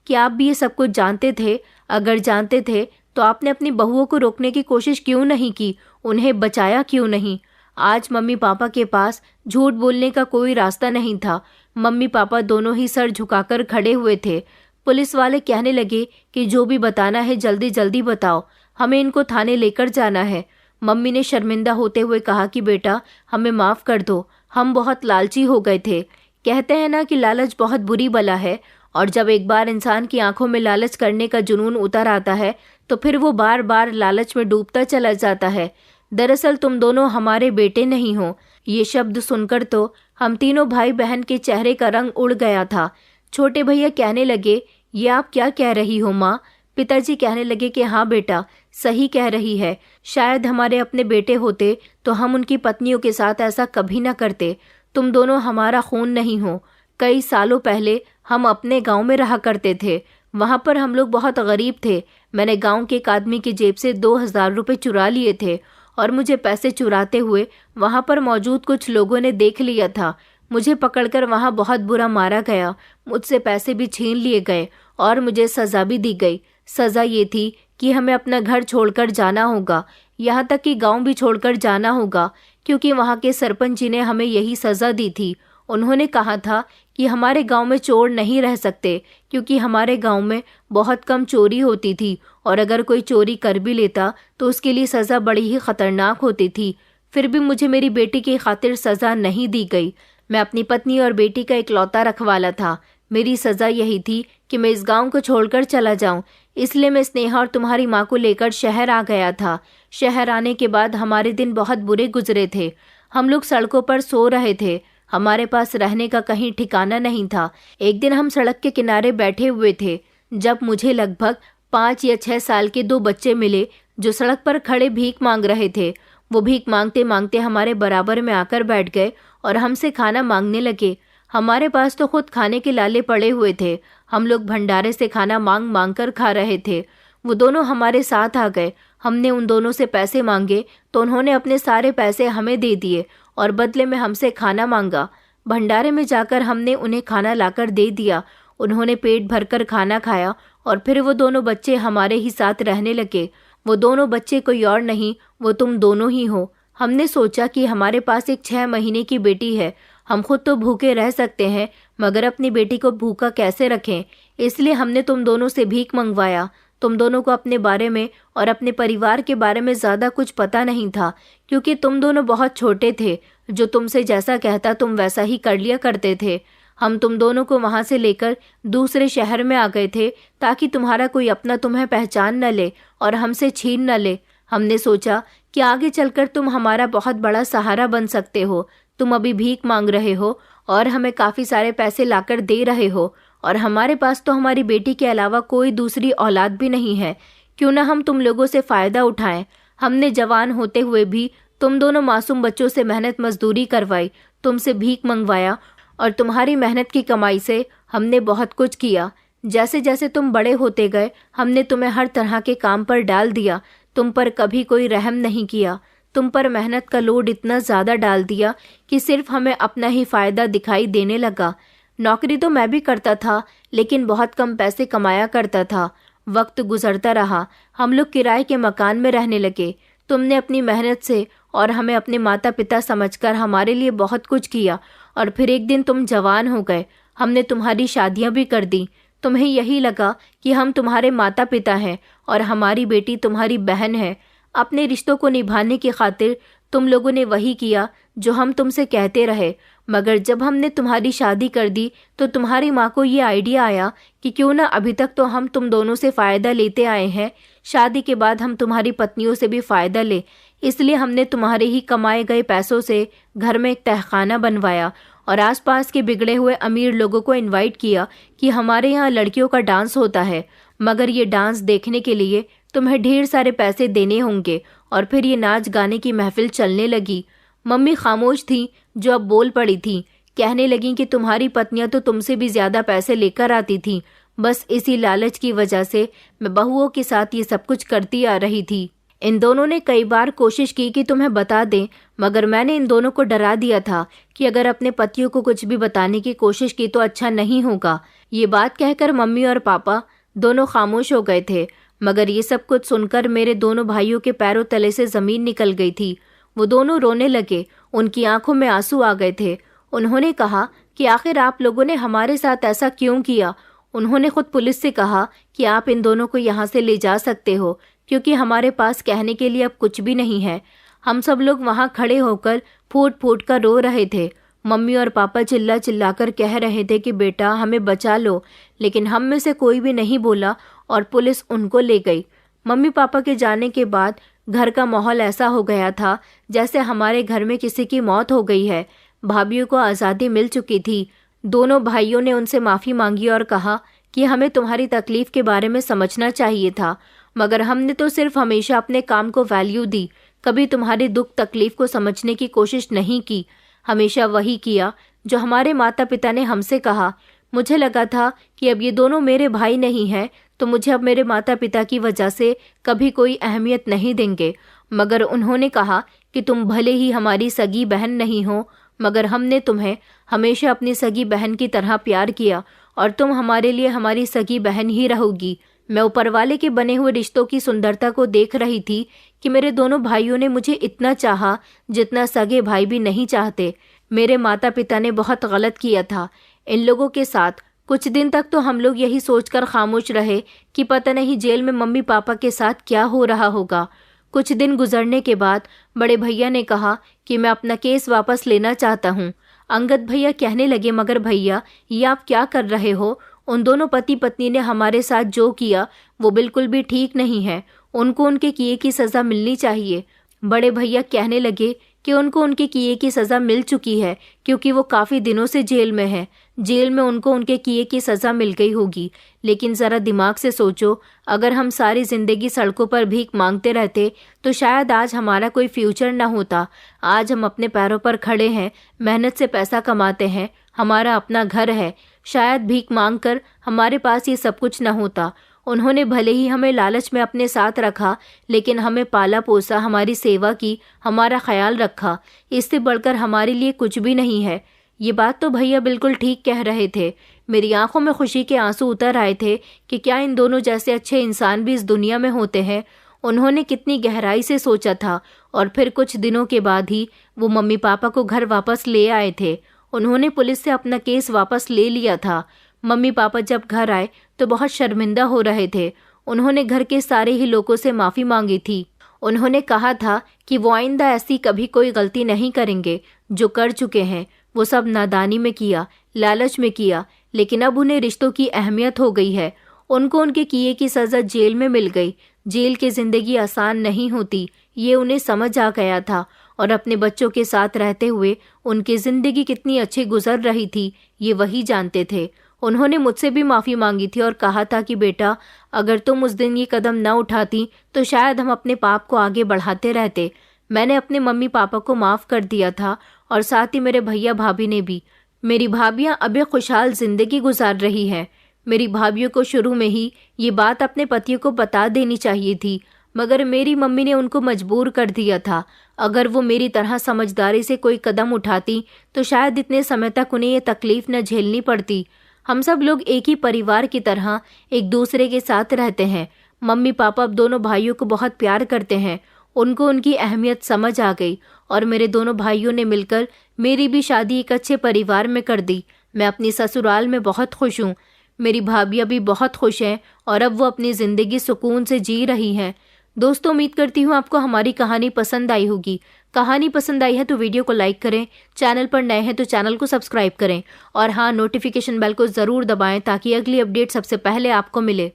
S1: क्या आप भी ये सब कुछ जानते थे? अगर जानते थे तो आपने अपनी बहुओं को रोकने की कोशिश क्यों नहीं की, उन्हें बचाया क्यों नहीं। आज मम्मी पापा के पास झूठ बोलने का कोई रास्ता नहीं था। मम्मी पापा दोनों ही सर झुकाकर खड़े हुए थे। पुलिस वाले कहने लगे कि जो भी बताना है जल्दी जल्दी बताओ, हमें इनको थाने लेकर जाना है। मम्मी ने शर्मिंदा होते हुए कहा कि बेटा हमें माफ़ कर दो, हम बहुत लालची हो गए थे। कहते हैं ना कि लालच बहुत बुरी बला है, और जब एक बार इंसान की आंखों में लालच करने का जुनून उतर आता है तो फिर वो बार बार लालच में डूबता चला जाता है। दरअसल तुम दोनों हमारे बेटे नहीं हो। ये शब्द सुनकर तो हम तीनों भाई बहन के चेहरे का रंग उड़ गया था। छोटे भैया कहने लगे, ये आप क्या कह रही हो माँ। पिताजी कहने लगे कि हाँ बेटा, सही कह रही है। शायद हमारे अपने बेटे होते तो हम उनकी पत्नियों के साथ ऐसा कभी ना करते। तुम दोनों हमारा खून नहीं हो। कई सालों पहले हम अपने गांव में रहा करते थे। वहां पर हम लोग बहुत गरीब थे। मैंने गांव के एक आदमी की जेब से 2000 रुपये चुरा लिए थे और मुझे पैसे चुराते हुए वहां पर मौजूद कुछ लोगों ने देख लिया था। मुझे पकड़कर वहां बहुत बुरा मारा गया। मुझसे पैसे भी छीन लिए गए और मुझे सज़ा भी दी गई। सज़ा ये थी कि हमें अपना घर छोड़कर जाना होगा, यहाँ तक कि गांव भी छोड़कर जाना होगा, क्योंकि वहाँ के सरपंच जी ने हमें यही सज़ा दी थी। उन्होंने कहा था कि हमारे गांव में चोर नहीं रह सकते, क्योंकि हमारे गांव में बहुत कम चोरी होती थी और अगर कोई चोरी कर भी लेता तो उसके लिए सज़ा बड़ी ही ख़तरनाक होती थी। फिर भी मुझे मेरी बेटी की खातिर सज़ा नहीं दी गई। मैं अपनी पत्नी और बेटी का इकलौता रखवाला था। मेरी सज़ा यही थी कि मैं इस गांव को छोड़कर चला जाऊं। इसलिए मैं स्नेहा और तुम्हारी माँ को लेकर शहर आ गया था। शहर आने के बाद हमारे दिन बहुत बुरे गुजरे थे। हम लोग सड़कों पर सो रहे थे। हमारे पास रहने का कहीं ठिकाना नहीं था। एक दिन हम सड़क के किनारे बैठे हुए थे जब मुझे लगभग 5 या 6 साल के 2 बच्चे मिले जो सड़क पर खड़े भीख मांग रहे थे। वो भीख मांगते मांगते हमारे बराबर में आकर बैठ गए और हमसे खाना मांगने लगे। हमारे पास तो खुद खाने के लाले पड़े हुए थे। हम लोग भंडारे से खाना मांग मांग कर खा रहे थे। वो दोनों हमारे साथ आ गए। हमने उन दोनों से पैसे मांगे तो उन्होंने अपने सारे पैसे हमें दे दिए और बदले में हमसे खाना मांगा। भंडारे में जाकर हमने उन्हें खाना लाकर दे दिया। उन्होंने पेट भरकर खाना खाया और फिर वो दोनों बच्चे हमारे ही साथ रहने लगे। वो दोनों बच्चे कोई और नहीं, वो तुम दोनों ही हो। हमने सोचा कि हमारे पास एक 6 महीने की बेटी है। हम खुद तो भूखे रह सकते हैं, मगर अपनी बेटी को भूखा कैसे रखें। इसलिए हमने तुम दोनों से भीख मंगवाया। तुम दोनों को अपने बारे में और अपने परिवार के बारे में ज़्यादा कुछ पता नहीं था, क्योंकि तुम दोनों बहुत छोटे थे। जो तुमसे जैसा कहता तुम वैसा ही कर लिया करते थे। हम तुम दोनों को वहाँ से लेकर दूसरे शहर में आ गए थे ताकि तुम्हारा कोई अपना तुम्हें पहचान न ले और हमसे छीन न ले। हमने सोचा कि आगे चलकर तुम हमारा बहुत बड़ा सहारा बन सकते हो। तुम अभी भीख मांग रहे हो और हमें काफ़ी सारे पैसे लाकर दे रहे हो, और हमारे पास तो हमारी बेटी के अलावा कोई दूसरी औलाद भी नहीं है। क्यों ना हम तुम लोगों से फ़ायदा उठाएं। हमने जवान होते हुए भी तुम दोनों मासूम बच्चों से मेहनत मजदूरी करवाई, तुमसे भीख मंगवाया, और तुम्हारी मेहनत की कमाई से हमने बहुत कुछ किया। जैसे जैसे तुम बड़े होते गए हमने तुम्हें हर तरह के काम पर डाल दिया। तुम पर कभी कोई रहम नहीं किया। तुम पर मेहनत का लोड इतना ज़्यादा डाल दिया कि सिर्फ हमें अपना ही फ़ायदा दिखाई देने लगा। नौकरी तो मैं भी करता था, लेकिन बहुत कम पैसे कमाया करता था। वक्त गुजरता रहा, हम लोग किराए के मकान में रहने लगे। तुमने अपनी मेहनत से और हमें अपने माता पिता समझकर हमारे लिए बहुत कुछ किया, और फिर एक दिन तुम जवान हो गए। हमने तुम्हारी शादियां भी कर दी। तुम्हें यही लगा कि हम तुम्हारे माता पिता हैं और हमारी बेटी तुम्हारी बहन है। अपने रिश्तों को निभाने की खातिर तुम लोगों ने वही किया जो हम तुमसे कहते रहे। मगर जब हमने तुम्हारी शादी कर दी तो तुम्हारी माँ को ये आइडिया आया कि क्यों ना अभी तक तो हम तुम दोनों से फ़ायदा लेते आए हैं, शादी के बाद हम तुम्हारी पत्नियों से भी फ़ायदा ले। इसलिए हमने तुम्हारे ही कमाए गए पैसों से घर में एक तहखाना बनवाया और आसपास के बिगड़े हुए अमीर लोगों को इनवाइट किया कि हमारे यहाँ लड़कियों का डांस होता है, मगर ये डांस देखने के लिए तुम्हें ढेर सारे पैसे देने होंगे। और फिर ये नाच गाने की महफिल चलने लगी। मम्मी खामोश थी, जो अब बोल पड़ी थी। कहने लगी कि तुम्हारी पत्नियां तो तुमसे भी ज्यादा पैसे लेकर आती थीं। बस इसी लालच की वजह से मैं बहुओं के साथ ये सब कुछ करती आ रही थी। इन दोनों ने कई बार कोशिश की कि तुम्हें बता दें, मगर मैंने इन दोनों को डरा दिया था कि अगर अपने पतियों को कुछ भी बताने की कोशिश की तो अच्छा नहीं होगा। ये बात कहकर मम्मी और पापा दोनों खामोश हो गए थे, मगर ये सब कुछ सुनकर मेरे दोनों भाइयों के पैरों तले से जमीन निकल गई थी। वो दोनों रोने लगे, उनकी आंखों में आंसू आ गए थे। उन्होंने कहा कि आखिर आप लोगों ने हमारे साथ ऐसा क्यों किया। उन्होंने खुद पुलिस से कहा कि आप इन दोनों को यहाँ से ले जा सकते हो, क्योंकि हमारे पास कहने के लिए अब कुछ भी नहीं है। हम सब लोग वहाँ खड़े होकर फूट फूट कर रो रहे थे। मम्मी और पापा चिल्ला चिल्लाकर कह रहे थे कि बेटा हमें बचा लो, लेकिन हम में से कोई भी नहीं बोला और पुलिस उनको ले गई। मम्मी पापा के जाने के बाद घर का माहौल ऐसा हो गया था जैसे हमारे घर में किसी की मौत हो गई है। भाभीयों को आज़ादी मिल चुकी थी। दोनों भाइयों ने उनसे माफ़ी मांगी और कहा कि हमें तुम्हारी तकलीफ़ के बारे में समझना चाहिए था, मगर हमने तो सिर्फ हमेशा अपने काम को वैल्यू दी, कभी तुम्हारे दुख तकलीफ़ को समझने की कोशिश नहीं की। हमेशा वही किया जो हमारे माता पिता ने हमसे कहा। मुझे लगा था कि अब ये दोनों मेरे भाई नहीं हैं, तो मुझे अब मेरे माता पिता की वजह से कभी कोई अहमियत नहीं देंगे। मगर उन्होंने कहा कि तुम भले ही हमारी सगी बहन नहीं हो, मगर हमने तुम्हें हमेशा अपनी सगी बहन की तरह प्यार किया और तुम हमारे लिए हमारी सगी बहन ही रहोगी। मैं ऊपर वाले के बने हुए रिश्तों की सुंदरता को देख रही थी कि मेरे दोनों भाइयों ने मुझे इतना चाहा जितना सगे भाई भी नहीं चाहते। मेरे माता पिता ने बहुत गलत किया था इन लोगों के साथ। कुछ दिन तक तो हम लोग यही सोचकर खामोश रहे कि पता नहीं जेल में मम्मी पापा के साथ क्या हो रहा होगा। कुछ दिन गुजरने के बाद बड़े भैया ने कहा कि मैं अपना केस वापस लेना चाहता हूँ। अंगद भैया कहने लगे, मगर भैया ये आप क्या कर रहे हो? उन दोनों पति पत्नी ने हमारे साथ जो किया वो बिल्कुल भी ठीक नहीं है। उनको उनके किए की सज़ा मिलनी चाहिए। बड़े भैया कहने लगे कि उनको उनके किए की सज़ा मिल चुकी है, क्योंकि वो काफ़ी दिनों से जेल में है। जेल में उनको उनके किए की सज़ा मिल गई होगी। लेकिन ज़रा दिमाग से सोचो, अगर हम सारी ज़िंदगी सड़कों पर भीख मांगते रहते तो शायद आज हमारा कोई फ्यूचर ना होता। आज हम अपने पैरों पर खड़े हैं, मेहनत से पैसा कमाते हैं, हमारा अपना घर है। शायद भीख मांग कर हमारे पास ये सब कुछ न होता। उन्होंने भले ही हमें लालच में अपने साथ रखा, लेकिन हमें पाला पोसा, हमारी सेवा की, हमारा ख्याल रखा। इससे बढ़कर हमारे लिए कुछ भी नहीं है। ये बात तो भैया बिल्कुल ठीक कह रहे थे। मेरी आंखों में खुशी के आंसू उतर आए थे कि क्या इन दोनों जैसे अच्छे इंसान भी इस दुनिया में होते हैं। उन्होंने कितनी गहराई से सोचा था। और फिर कुछ दिनों के बाद ही वो मम्मी पापा को घर वापस ले आए थे। उन्होंने पुलिस से अपना केस वापस ले लिया था। मम्मी पापा जब घर आए तो बहुत शर्मिंदा हो रहे थे। उन्होंने घर के सारे ही लोगों से माफ़ी मांगी थी। उन्होंने कहा था कि वो आइंदा ऐसी कभी कोई गलती नहीं करेंगे। जो कर चुके हैं वो सब नादानी में किया, लालच में किया, लेकिन अब उन्हें रिश्तों की अहमियत हो गई है। उनको उनके किए की सज़ा जेल में मिल गई। जेल की ज़िंदगी आसान नहीं होती, ये उन्हें समझ आ गया था। और अपने बच्चों के साथ रहते हुए उनकी ज़िंदगी कितनी अच्छी गुजर रही थी, ये वही जानते थे। उन्होंने मुझसे भी माफ़ी मांगी थी और कहा था कि बेटा, अगर तुम उस दिन ये कदम न उठाती तो शायद हम अपने पाप को आगे बढ़ाते रहते। मैंने अपने मम्मी पापा को माफ़ कर दिया था और साथ ही मेरे भैया भाभी ने भी। मेरी भाभियाँ अभी खुशहाल ज़िंदगी गुजार रही हैं। मेरी भाभियों को शुरू में ही ये बात अपने पतियों को बता देनी चाहिए थी, मगर मेरी मम्मी ने उनको मजबूर कर दिया था। अगर वो मेरी तरह समझदारी से कोई कदम उठाती तो शायद इतने समय तक उन्हें ये तकलीफ न झेलनी पड़ती। हम सब लोग एक ही परिवार की तरह एक दूसरे के साथ रहते हैं। मम्मी पापा अब दोनों भाइयों को बहुत प्यार करते हैं। उनको उनकी अहमियत समझ आ गई और मेरे दोनों भाइयों ने मिलकर मेरी भी शादी एक अच्छे परिवार में कर दी। मैं अपनी ससुराल में बहुत खुश हूँ। मेरी भाभियाँ भी बहुत खुश हैं और अब वो अपनी ज़िंदगी सुकून से जी रही हैं। दोस्तों, उम्मीद करती हूँ आपको हमारी कहानी पसंद आई होगी। कहानी पसंद आई है तो वीडियो को लाइक करें, चैनल पर नए हैं तो चैनल को सब्सक्राइब करें और हाँ, नोटिफिकेशन बेल को ज़रूर दबाएं ताकि अगली अपडेट सबसे पहले आपको मिले।